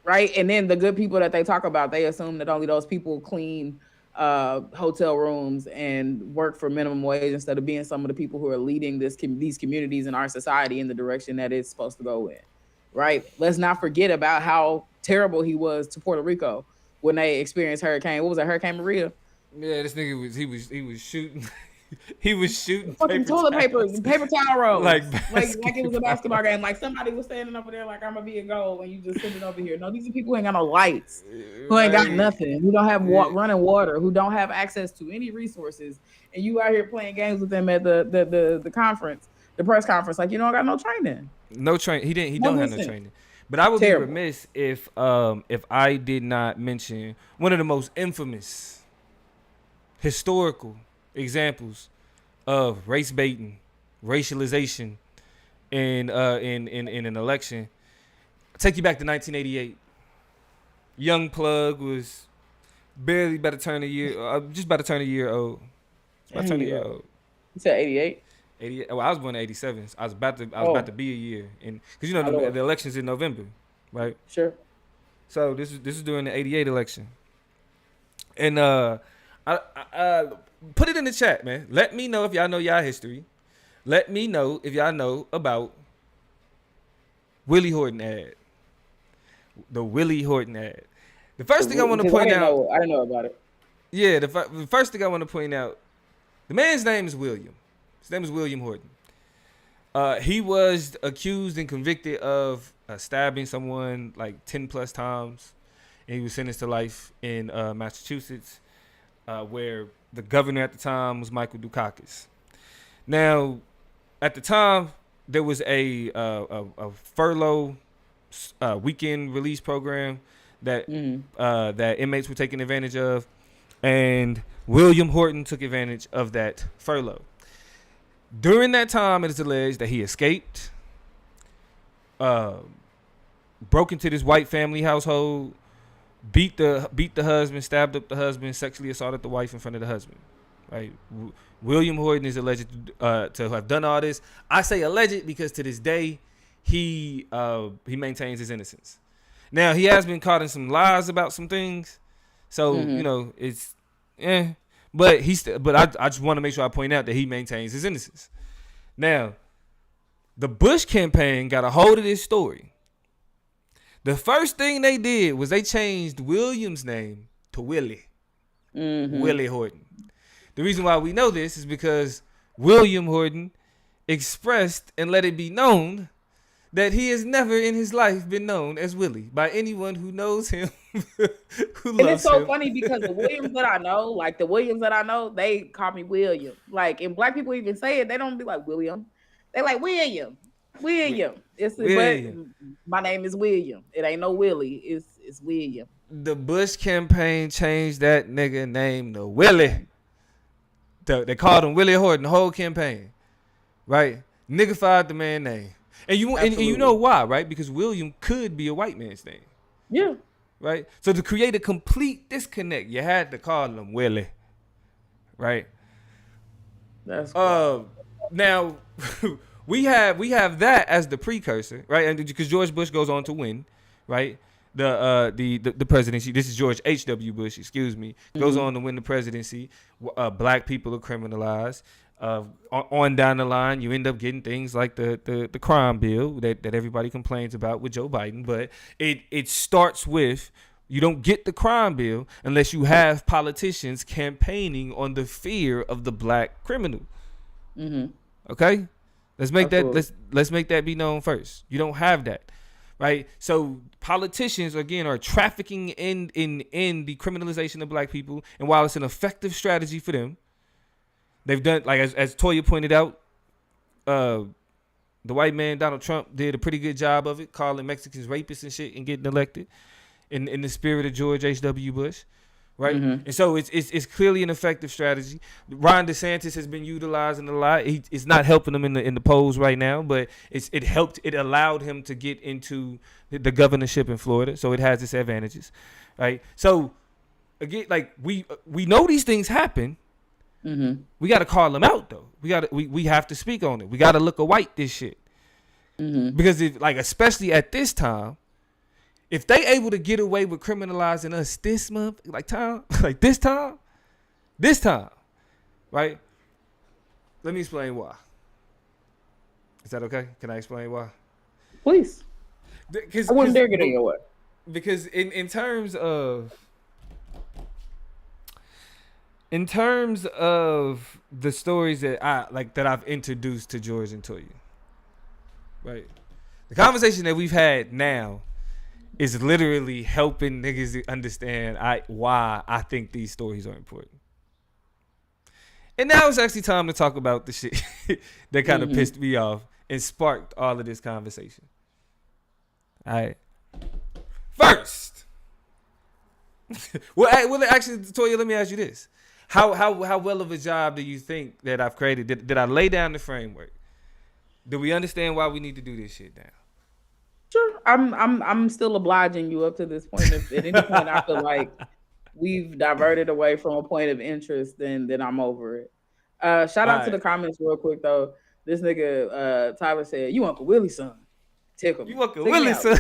Right. And then the good people that they talk about, they assume that only those people clean hotel rooms and work for minimum wage, instead of being some of the people who are leading these communities in our society in the direction that it's supposed to go in. Right. Let's not forget about how terrible he was to Puerto Rico when they experienced Hurricane. What was it? Hurricane Maria? Yeah, this nigga was shooting. He was shooting fucking toilet paper towel rolls, like it was a basketball game. Like somebody was standing over there, like I'm gonna be a goal, and you just sitting over here. No, these are people who ain't got no lights, who ain't got nothing, who don't have running water, who don't have access to any resources, and you out here playing games with them at the conference, the press conference. Like, you don't got no training. No train. He don't have no training. But I would be remiss if I did not mention one of the most infamous historical examples of race baiting, racialization in an election. I'll take you back to 1988. Young Plug was barely about to turn a year, just about to turn a year old. About to turn a year old. You said 88? 88. Well, I was born in 87. I was about to be a year, and because the election's in November, right? Sure. So this is during the 88 election, and I put it in the chat, man. Let me know if y'all know y'all history. Let me know if y'all know about Willie Horton ad. The Willie Horton ad. The first thing I want to point out. I didn't know about it. Yeah, the first thing I want to point out. The man's name is William. His name is William Horton. He was accused and convicted of stabbing someone like 10 plus times, and he was sentenced to life in Massachusetts, where the governor at the time was Michael Dukakis. Now, at the time, there was a furlough weekend release program that that inmates were taking advantage of, and William Horton took advantage of that furlough. During that time, it is alleged that he escaped, broke into this white family household, beat the husband, stabbed up the husband, sexually assaulted the wife in front of the husband. Right? William Horton is alleged to have done all this. I say alleged because to this day, he maintains his innocence. Now, he has been caught in some lies about some things, so it's But I just want to make sure I point out that he maintains his innocence. Now, The Bush campaign got a hold of this story. The first thing they did was they changed William's name to Willie. Willie Horton. The reason why we know this is because William Horton expressed and let it be known that he has never in his life been known as Willie by anyone who knows him, who loves And it's so him. funny because the Williams that I know, like the Williams that I know, they call me William. Like, and black people even say it, they don't be like William. They like William. William. But William. my name is William. It ain't no Willie. It's William. The Bush campaign changed that nigga name to Willie. They called him Willie Horton the whole campaign, right? Niggified the man name, and you know why, right? Because William could be a white man's name. Yeah. Right. So to create a complete disconnect, you had to call him Willie, right? That's cool. Now we have that as the precursor, right? And because George Bush goes on to win, right? The presidency. This is George H.W. Bush, excuse me. Goes on to win the presidency. Black people are criminalized. On down the line, you end up getting things like the crime bill that everybody complains about with Joe Biden. But it starts with, you don't get the crime bill unless you have politicians campaigning on the fear of the black criminal. Okay, let's make that be known first. You don't have that. Right, so politicians again are trafficking in the criminalization of black people, and while it's an effective strategy for them, they've done, like as Toya pointed out, the white man Donald Trump did a pretty good job of it, calling Mexicans rapists and shit and getting elected in the spirit of George H.W. Bush. Right, and so it's clearly an effective strategy. Ron DeSantis has been utilizing a lot. It's not helping him in the polls right now, but it allowed him to get into the governorship in Florida, so it has its advantages, right? So again, like we know these things happen. We got to call them out though. We have to speak on it. We got to look a white this shit, because especially at this time. If they able to get away with criminalizing us this month, this time, right? Let me explain why. Is that okay? Can I explain why? Please. I wouldn't dare get in your way. Because in terms of the stories that I've introduced to George and Toya, right? The conversation that we've had now is literally helping niggas to understand why I think these stories are important. And now it's actually time to talk about the shit that kind of pissed me off and sparked all of this conversation. All right. First, well, actually, Toya, let me ask you this: How well of a job do you think that I've created? Did I lay down the framework? Do we understand why we need to do this shit now? Sure. I'm still obliging you up to this point. If at any point I feel like we've diverted away from a point of interest, then I'm over it. Shout out to the comments real quick though. This nigga Tyler said, "You Uncle Willie's son." Tickle me. You Uncle Willie's son.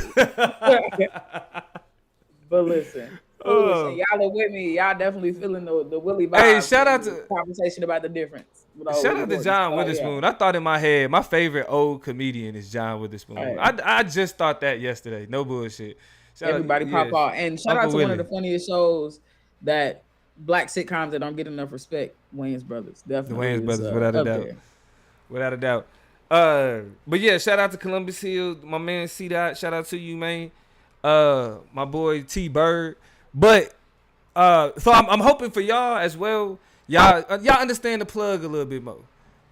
But listen, y'all are with me. Y'all definitely feeling the Willie vibe. Hey, shout out to conversation about the difference. Shout out to John Witherspoon. I thought in my head, my favorite old comedian is John Witherspoon. Hey. I just thought that yesterday. No bullshit. Everybody pop off. And shout out to one of the funniest shows that black sitcoms that don't get enough respect. Wayans Brothers. Definitely. The Wayans Brothers, without a doubt. Without a doubt. But yeah, shout out to Columbus Hill, my man C Dot. Shout out to you, man. My boy T Bird. But so I'm hoping for y'all as well. Y'all understand the plug a little bit more.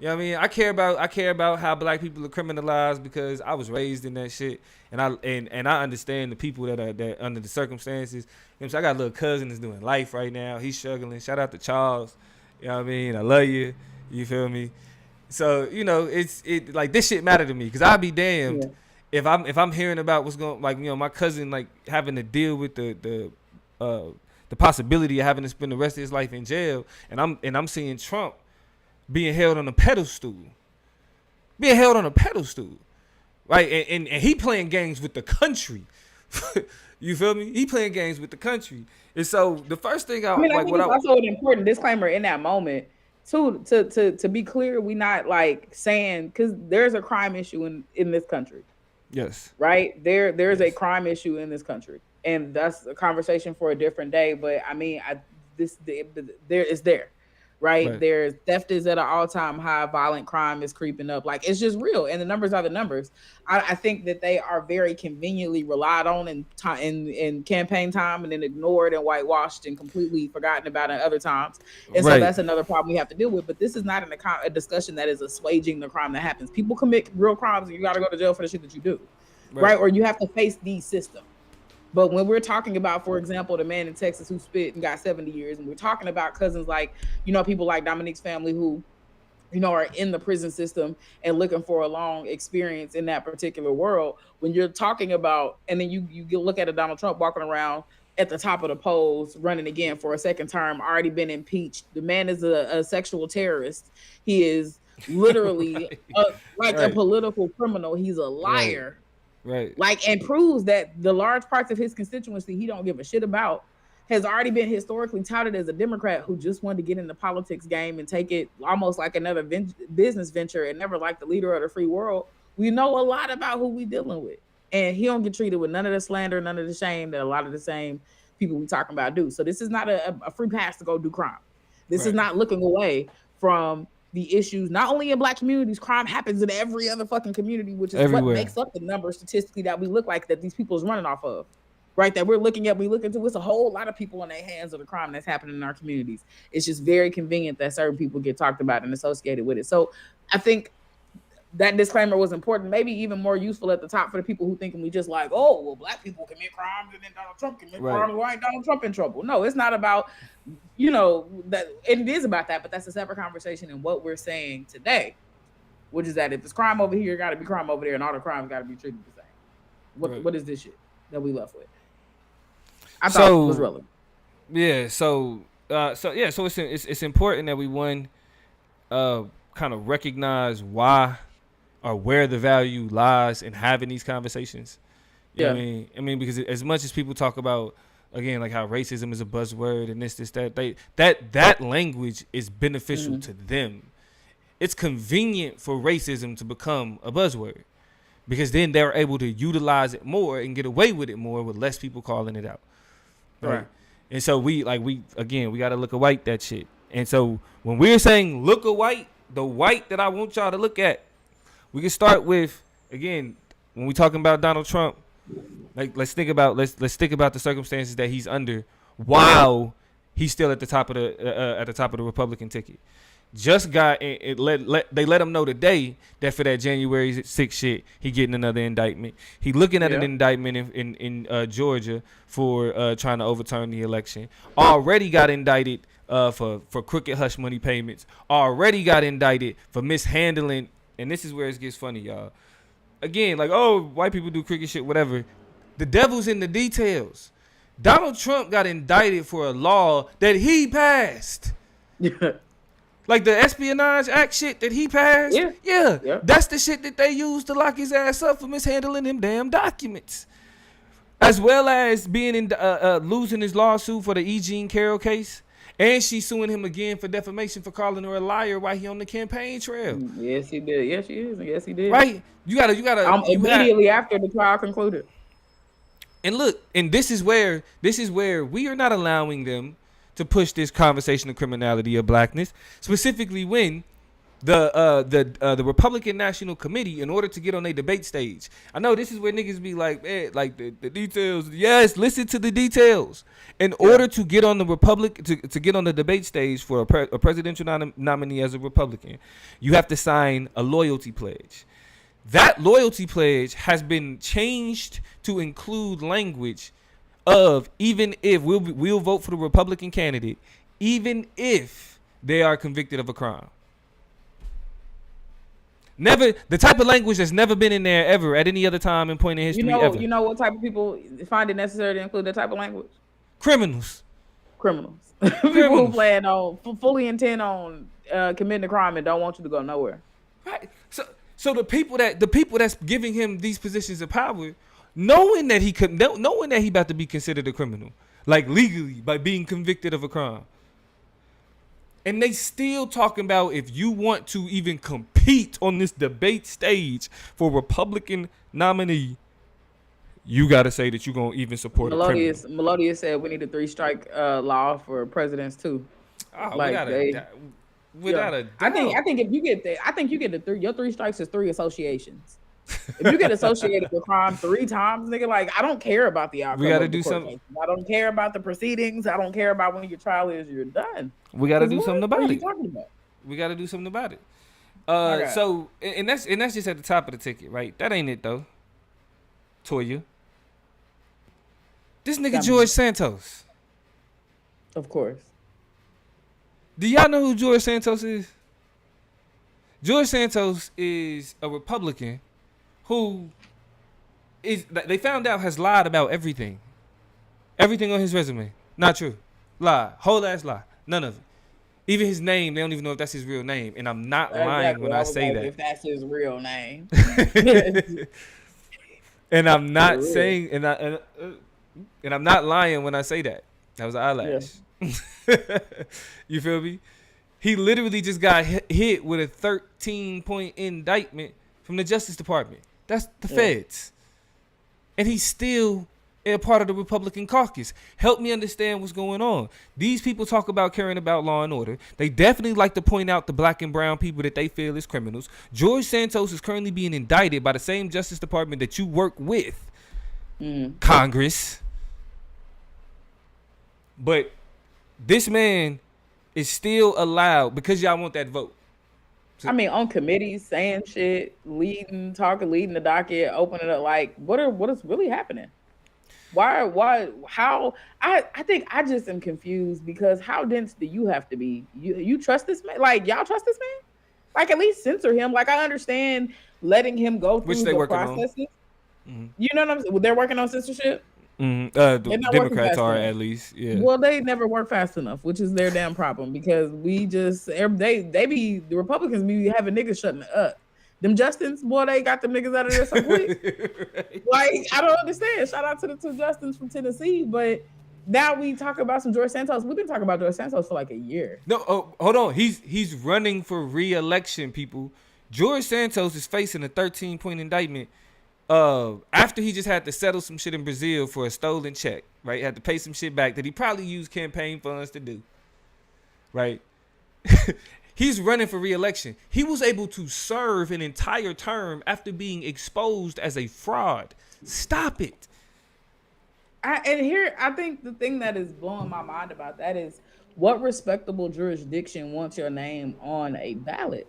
You know what I mean? I care about how black people are criminalized because I was raised in that shit, and I understand the people that under the circumstances. You know what I'm saying? I got a little cousin that's doing life right now. He's struggling. Shout out to Charles. You know what I mean? I love you. You feel me? So you know it like this shit matter to me because I'll be damned if I'm hearing about what's going, like, you know, my cousin like having to deal with the possibility of having to spend the rest of his life in jail, and I'm seeing Trump being held on a pedestal, right? And he playing games with the country. You feel me? He playing games with the country. And so the first thing I think it's also an important disclaimer in that moment To be clear, we not like saying, because there's a crime issue in this country, Yes. right? There's a Yes. crime issue in this country, and that's a conversation for a different day. But I mean, there is there, right? Right. There's theft is at an all time high. Violent crime is creeping up. Like, it's just real, and the numbers are the numbers. I think that they are very conveniently relied on in time in campaign time, and then ignored and whitewashed and completely forgotten about in other times. And so Right. that's another problem we have to deal with. But this is not a discussion that is assuaging the crime that happens. People commit real crimes, and you got to go to jail for the shit that you do, Right. right? Or you have to face these systems. But when we're talking about, for example, the man in Texas who spit and got 70 years, and we're talking about cousins like, people like Dominique's family who, are in the prison system and looking for a long experience in that particular world. When you're talking about, and then you look at a Donald Trump walking around at the top of the polls, running again for a second term, already been impeached. The man is a sexual terrorist. He is literally Right. like a Right. political criminal. He's a Right. liar, Right. like, and proves that the large parts of his constituency he don't give a shit about has already been historically touted as a Democrat who just wanted to get in the politics game and take it almost like another business venture, and never like the leader of the free world. We know a lot about who we dealing with, and he don't get treated with none of the slander, none of the shame that a lot of the same people we talking about do. So this is not a free pass to go do crime. This is Right. not looking away from the issues, not only in Black communities. Crime happens in every other fucking community, which is what Everywhere. makes up the number statistically that we look like that these people is running off of, right? That we're looking at, we look into, it's a whole lot of people in their hands of the crime that's happening in our communities. It's just very convenient that certain people get talked about and associated with it. So I think that disclaimer was important, maybe even more useful at the top for the people who thinking we just like, oh, well, Black people commit crimes and then Donald Trump commit Right. crimes. Why ain't Donald Trump in trouble? No, it's not about, that it is about that, but that's a separate conversation. And what we're saying today, which is that if it's crime over here, got to be crime over there, and all the crimes got to be treated the same. Right. What is this shit that we left with? I thought it was So relevant. yeah. So it's important that we kind of recognize why or where the value lies in having these conversations. You know what I Yeah. mean? I mean, because as much as people talk about, again, like how racism is a buzzword and this, that language is beneficial to them. It's convenient for racism to become a buzzword because then they're able to utilize it more and get away with it more with less people calling it out. Right. And so we got to look at white that shit. And so when we're saying look at white, the white that I want y'all to look at, we can start with, again, when we talking about Donald Trump, like let's think about the circumstances that he's under while he's still at the top of the Republican ticket. Just got they let him know today that for that January 6th shit, he getting another indictment. He looking at an indictment in Georgia for trying to overturn the election. Already got indicted for crooked hush money payments. Already got indicted for mishandling. And this is where it gets funny, y'all. Again, like, oh, white people do crooked shit, whatever. The devil's in the details. Donald Trump got indicted for a law that he passed. Like the Espionage Act shit that he passed. Yeah. That's the shit that they used to lock his ass up for mishandling them damn documents. As well as being in losing his lawsuit for the E. Jean Carroll case. And she's suing him again for defamation for calling her a liar while he on the campaign trail. Yes, he did. Yes, she is. Yes, he did. Right? You gotta immediately after the trial concluded. And look, and this is where we are not allowing them to push this conversation of criminality of blackness, specifically when the Republican National Committee, in order to get on a debate stage. I know this is where niggas be like, man, like the details. Yes, listen to the details. In order to get on the to get on the debate stage for a presidential nominee as a Republican, you have to sign a loyalty pledge. That loyalty pledge has been changed to include language of even if we'll vote for the Republican candidate, even if they are convicted of a crime. Never the type of language that's never been in there ever at any other time in point in history ever. You know what type of people find it necessary to include that type of language? Criminals. People who plan on fully intend on committing a crime and don't want you to go nowhere. Right. So the people that's giving him these positions of power, knowing that he about to be considered a criminal, like legally by being convicted of a crime. And they still talking about if you want to even compete on this debate stage for Republican nominee, you got to say that you're going to even support a criminal. Melodious said we need a 3 strike law for presidents too. Oh, Like they, yeah. without a I think doubt. I think if you get the I think you get the three your 3 strikes is 3 associations. If you get associated with crime 3 times, nigga, like I don't care about the We outcome got to of the do court something. case. I don't care about the proceedings. I don't care about when your trial is. You're done. We got to Because do something what are about you it. talking about? We got to do something about it. Okay. So and that's just at the top of the ticket, right? That ain't it though. Toya, this nigga George Santos. Of course. Do y'all know who George Santos is? George Santos is a Republican who is they found out has lied about everything. Everything on his resume. Not true. Lie. Whole ass lie. None of it. Even his name, they don't even know if that's his real name. And I'm not lying when I say that. If that's his real name. And I'm not saying and I'm not lying when I say that. That was an eyelash. Yeah. You feel me? He literally just got hit with a 13-point indictment from the Justice Department. That's the feds. And he's still a part of the Republican caucus. Help me understand what's going on. These people talk about caring about law and order. They definitely like to point out the black and brown people that they feel is criminals. George Santos is currently being indicted by the same Justice Department that you work with, Congress. But this man is still allowed because y'all want that vote. So, I mean, on committees, saying shit, leading the docket, opening it, like, what is really happening? Why, how? I think I just am confused because how dense do you have to be? You trust this man? Like, y'all trust this man? Like, at least censor him. Like, I understand letting him go through the processes. You know what I'm saying? They're working on censorship. The Democrats are at least, yeah. Well, they never work fast enough, which is their damn problem because the Republicans be having niggas shutting up. Them Justins, boy, they got them niggas out of there so quick. Right. Like, I don't understand. Shout out to the 2 Justins from Tennessee, but now we talk about some George Santos. We've been talking about George Santos for like a year. No, hold on. He's running for re-election, people. George Santos is facing a 13-point indictment. After he just had to settle some shit in Brazil for a stolen check, right? Had to pay some shit back that he probably used campaign funds to do, right? He's running for re-election. He was able to serve an entire term after being exposed as a fraud. Stop it. I think the thing that is blowing my mind about that is what respectable jurisdiction wants your name on a ballot?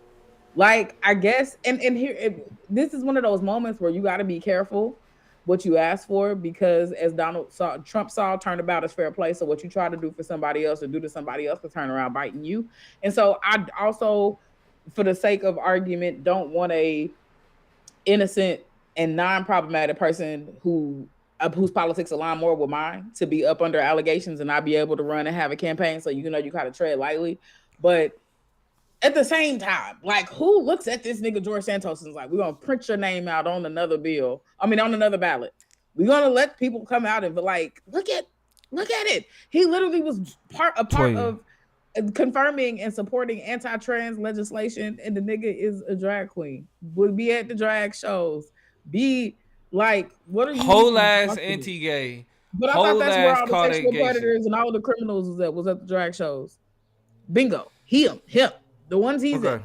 Like, I guess, and here, this is one of those moments where you got to be careful what you ask for because as Trump saw, turnabout is fair play. So what you try to do for somebody else or do to somebody else will turn around biting you. And so I also, for the sake of argument, don't want a innocent and non-problematic person whose politics align more with mine to be up under allegations and not be able to run and have a campaign. So you kind of tread lightly, but at the same time, like, who looks at this nigga George Santos and is like, we're gonna print your name out on another ballot. We're gonna let people come out and be like, look at it. He literally was part of confirming and supporting anti-trans legislation, and the nigga is a drag queen. Would be at the drag shows. Be like, what are you? Whole ass anti-gay. But I thought that's where all the sexual predators and all the criminals was at the drag shows. Bingo. Him. The ones he's in.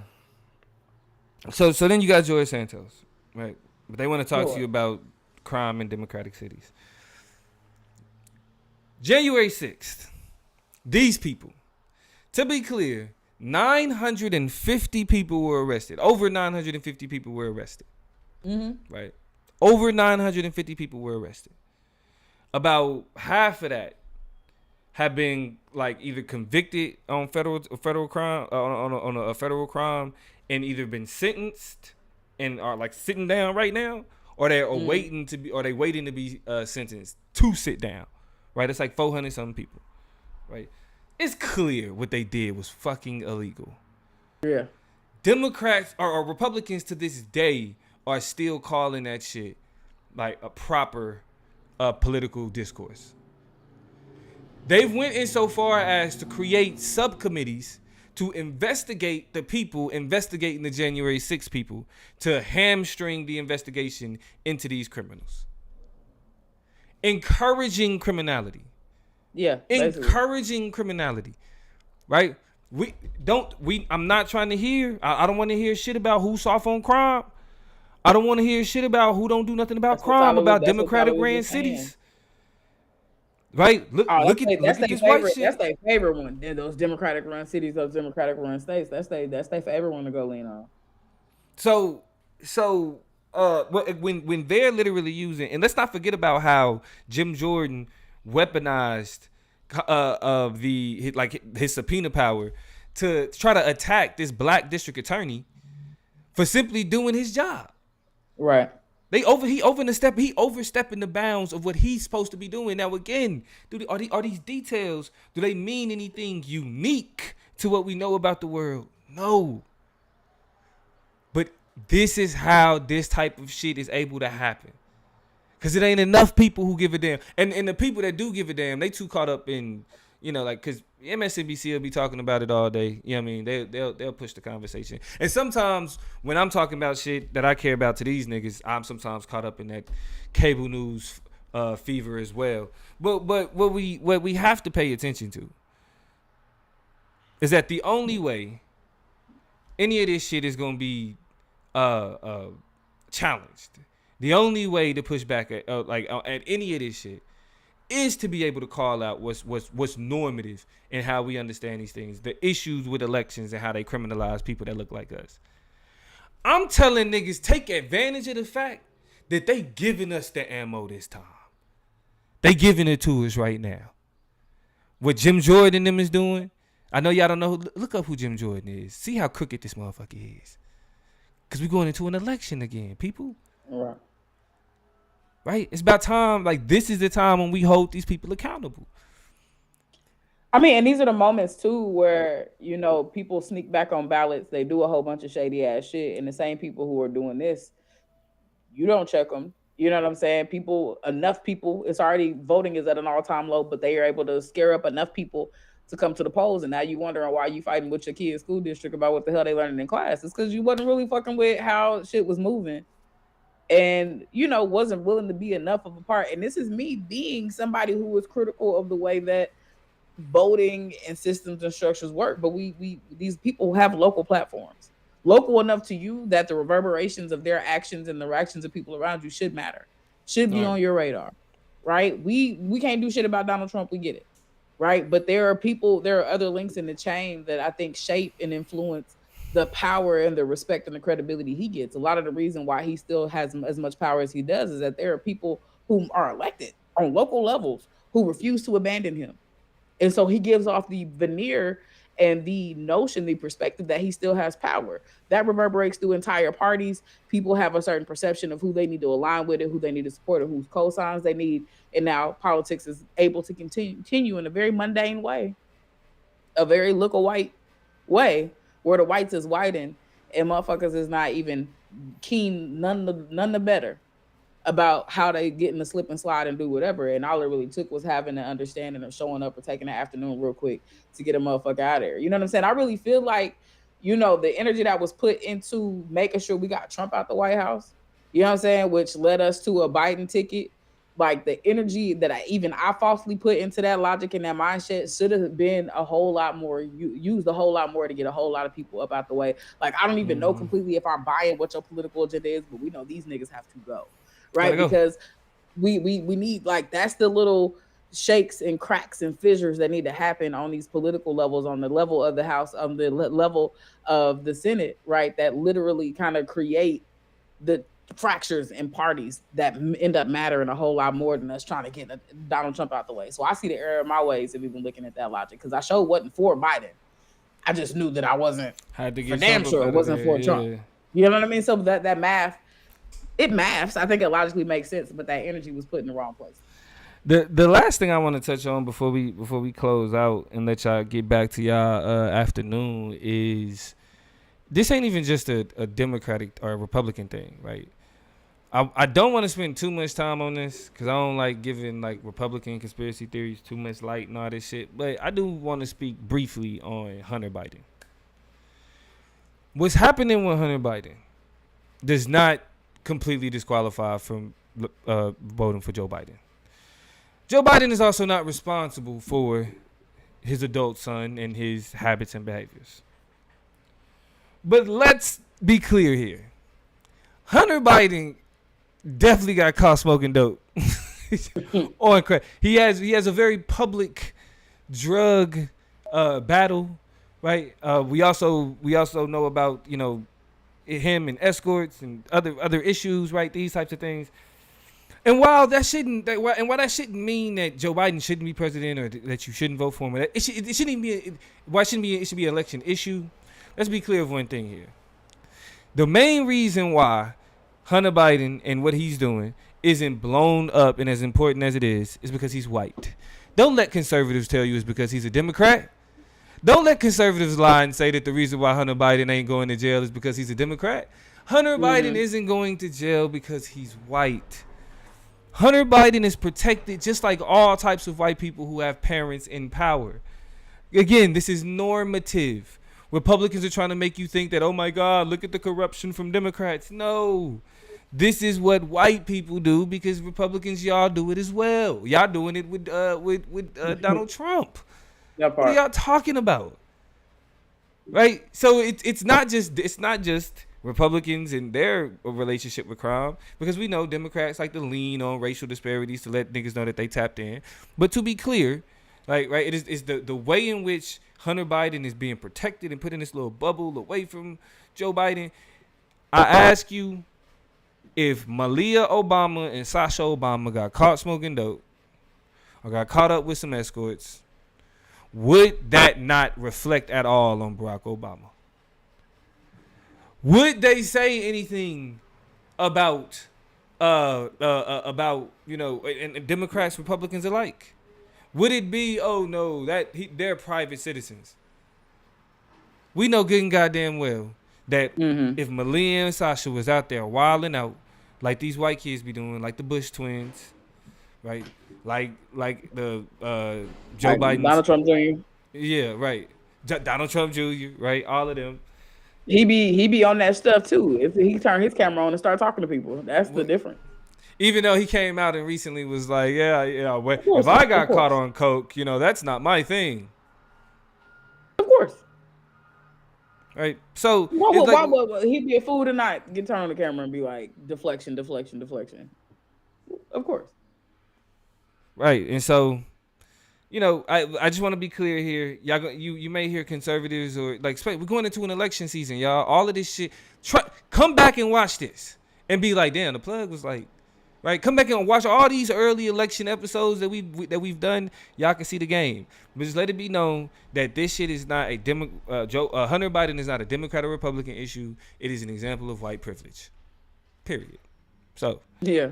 So then you got George Santos, right? But they want to talk to you about crime in democratic cities. January 6th, these people, to be clear, 950 people were arrested. Over 950 people were arrested. Mm-hmm. Right? Over 950 people were arrested. About half of that have been like either convicted on federal crime on a federal crime and either been sentenced and are like sitting down right now, or they are waiting to be sentenced to sit down. Right? It's like 400 something people. Right? It's clear what they did was fucking illegal. Yeah. Democrats or Republicans to this day are still calling that shit like a proper political discourse. They've went in so far as to create subcommittees to investigate the people investigating the January 6 people, to hamstring the investigation into these criminals. Encouraging criminality. Yeah, basically. Encouraging criminality. Right? I'm not trying to hear. I don't want to hear shit about who's soft on crime. I don't want to hear shit about who don't do nothing about crime, about That's what Democratic Tyler was ran just saying. cities. Right? Oh, Look that's at their this white favorite. That's shit. their favorite one. Those Democratic run cities, those Democratic run states. That's their favorite one to go lean on. So when they're literally using, and let's not forget about how Jim Jordan weaponized his subpoena power to try to attack this black district attorney for simply doing his job. Right. He overstepping the bounds of what he's supposed to be doing. Now again, are these details, do they mean anything unique to what we know about the world? No. But this is how this type of shit is able to happen. Cause it ain't enough people who give a damn. And the people that do give a damn, they too caught up in, cause MSNBC will be talking about it all day. You know what I mean? They'll push the conversation. And sometimes when I'm talking about shit that I care about to these niggas, I'm sometimes caught up in that cable news fever as well. But what we have to pay attention to is that the only way any of this shit is gonna be challenged, the only way to push back at any of this shit is to be able to call out what's normative in how we understand these things, the issues with elections and how they criminalize people that look like us. I'm telling niggas, take advantage of the fact that they giving us the ammo this time. They giving it to us right now. What Jim Jordan and them is doing, I know y'all don't know. Look up who Jim Jordan is. See how crooked this motherfucker is. Because we're going into an election again, people. Right. Right? It's about time. Like, this is the time when we hold these people accountable. I mean, and these are the moments, too, where, people sneak back on ballots. They do a whole bunch of shady-ass shit. And the same people who are doing this, you don't check them. You know what I'm saying? Enough people, it's already, voting is at an all-time low, but they are able to scare up enough people to come to the polls. And now you wondering why you fighting with your kid's school district about what the hell they learning in class. It's because you wasn't really fucking with how shit was moving. And, wasn't willing to be enough of a part. And this is me being somebody who was critical of the way that voting and systems and structures work. But these people have local platforms, local enough to you that the reverberations of their actions and the actions of people around you should matter, should be on your radar, right? We can't do shit about Donald Trump. We get it, right? But there are other links in the chain that I think shape and influence the power and the respect and the credibility he gets. A lot of the reason why he still has as much power as he does is that there are people who are elected on local levels who refuse to abandon him. And so he gives off the veneer and the notion, the perspective that he still has power. That reverberates through entire parties. People have a certain perception of who they need to align with and who they need to support or whose cosigns they need. And now politics is able to continue in a very mundane way, a very look-alike way, where the whites is whiting and motherfuckers is not even keen, none the better about how they get in the slip and slide and do whatever. And all it really took was having an understanding of showing up or taking an afternoon real quick to get a motherfucker out of there. You know what I'm saying? I really feel like, the energy that was put into making sure we got Trump out the White House, you know what I'm saying, which led us to a Biden ticket. Like, the energy that I falsely put into that logic and that mindset should have been a whole lot more, used a whole lot more to get a whole lot of people up out the way. Like, I don't even know completely if I'm buying what your political agenda is, but we know these niggas have to go, right? Because we need, like, that's the little shakes and cracks and fissures that need to happen on these political levels, on the level of the House, on the level of the Senate, right? That literally kind of create the fractures in parties that end up mattering a whole lot more than us trying to get Donald Trump out the way. So I see the error in my ways of even looking at that logic, because I sure wasn't for Biden. I just knew that I wasn't for damn sure it wasn't for Trump. You know what I mean? So that math, it maths. I think it logically makes sense, but that energy was put in the wrong place. The last thing I want to touch on before we close out and let y'all get back to y'all afternoon is, this ain't even just a Democratic or a Republican thing, right? I don't want to spend too much time on this because I don't like giving like Republican conspiracy theories too much light and all this shit. But I do want to speak briefly on Hunter Biden, What's happening with Hunter Biden does not completely disqualify from voting for Joe Biden. Joe Biden is also not responsible for his adult son and his habits and behaviors. But let's be clear here. Hunter Biden definitely got caught smoking dope. On crack. He has a very public drug battle, right? We also know about him and escorts and other issues, right? These types of things. And while that shouldn't mean that Joe Biden shouldn't be president or that you shouldn't vote for him, it shouldn't even be. Why shouldn't be? It should be an election issue. Let's be clear of one thing here. The main reason why Hunter Biden and what he's doing isn't blown up and as important as it is because he's white. Don't let conservatives tell you it's because he's a Democrat. Don't let conservatives lie and say that the reason why Hunter Biden ain't going to jail is because he's a Democrat. Hunter Biden isn't going to jail because he's white. Hunter Biden is protected just like all types of white people who have parents in power. Again, this is normative. Republicans are trying to make you think that, oh my God, look at the corruption from Democrats. No. This is what white people do because Republicans, y'all do it as well. Y'all doing it with Donald Trump. That What are part. y'all talking about? Right? So it's not just Republicans and their relationship with crime, because we know Democrats like to lean on racial disparities to let niggas know that they tapped in. But to be clear, right, it's the way in which Hunter Biden is being protected and put in this little bubble away from Joe Biden. I ask you, if Malia Obama and Sasha Obama got caught smoking dope or got caught up with some escorts, would that not reflect at all on Barack Obama? Would they say anything about and Democrats, Republicans alike? Would it be, oh no, they're private citizens? We know good and goddamn well that if Malia and Sasha was out there wilding out like these white kids be doing, like the Bush twins, right? Like the Joe Like Biden's, Donald Trump Jr. yeah, right. Donald Trump Jr., right? All of them. He be on that stuff too. If he turn his camera on and start talking to people, that's the difference. Even though he came out and recently was like, yeah, Of if course, I of got caught course, on coke, that's not my thing, of course. right? So Why it's would like, he be a fool tonight? Get turned on the camera and be like deflection, deflection, deflection. Of course. right, and so I just want to be clear here. You may hear conservatives or we're going into an election season, y'all. All of this shit. Come back and watch this and be like, damn, the plug was like, right. Come back and watch all these early election episodes that we've done. Y'all can see the game, but just let it be known that this shit is not a Hunter Biden is not a Democrat or Republican issue. It is an example of white privilege. Period. So, Yeah.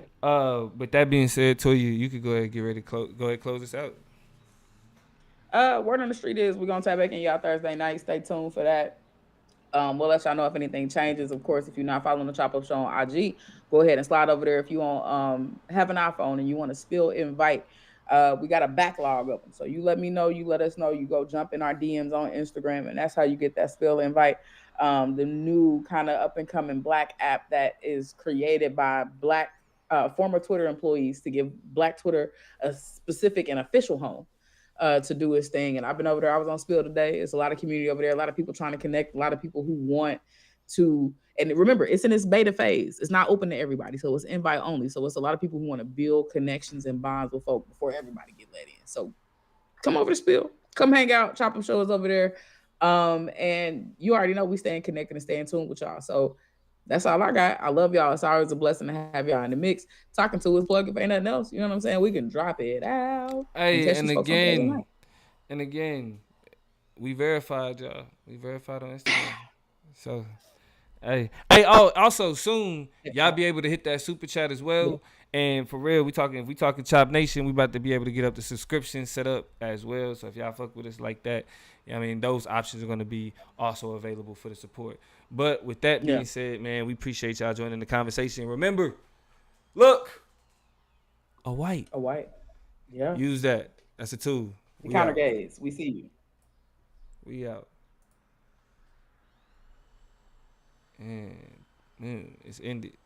with that being said, Toya, you could go ahead and get ready to go ahead and close this out. Word on the street is we're gonna tap back in y'all Thursday night. Stay tuned for that. We'll let y'all know if anything changes. Of course, if you're not following the Chop Up Show on IG, go ahead and slide over there. If you want have an iPhone and you want to spill invite, we got a backlog of them. So you let me know, you let us know, you go jump in our DMs on Instagram, and that's how you get that spill invite. The new kind of up and coming Black app that is created by Black former Twitter employees to give Black Twitter a specific and official home to do his thing. And I've been over there. I was on Spill today. It's a lot of community over there. A lot of people trying to connect. A lot of people who want to. And remember, it's in its beta phase. It's not open to everybody, so it's invite only. So it's a lot of people who want to build connections and bonds with folk before everybody get let in. So come over to Spill. Come hang out. Chop Up Show is over there. And you already know we staying connected and staying tuned with y'all. So that's all I got. I love y'all. It's always a blessing to have y'all in the mix. Talking to us, plug if ain't nothing else. You know what I'm saying? We can drop it out and Hey, catch and these folks on Thursday again, night. and again, we verified y'all. We verified on Instagram. So, hey. Oh, also soon y'all be able to hit that super chat as well. And for real, if we talking Chop Nation, we about to be able to get up the subscription set up as well. So if y'all fuck with us like that, I mean, those options are going to be also available for the support. But with that being said, man, we appreciate y'all joining the conversation. Remember, look, a white. A white. Yeah. Use that. That's a tool. We Counter out. gaze. We see you. We out. And it's ended.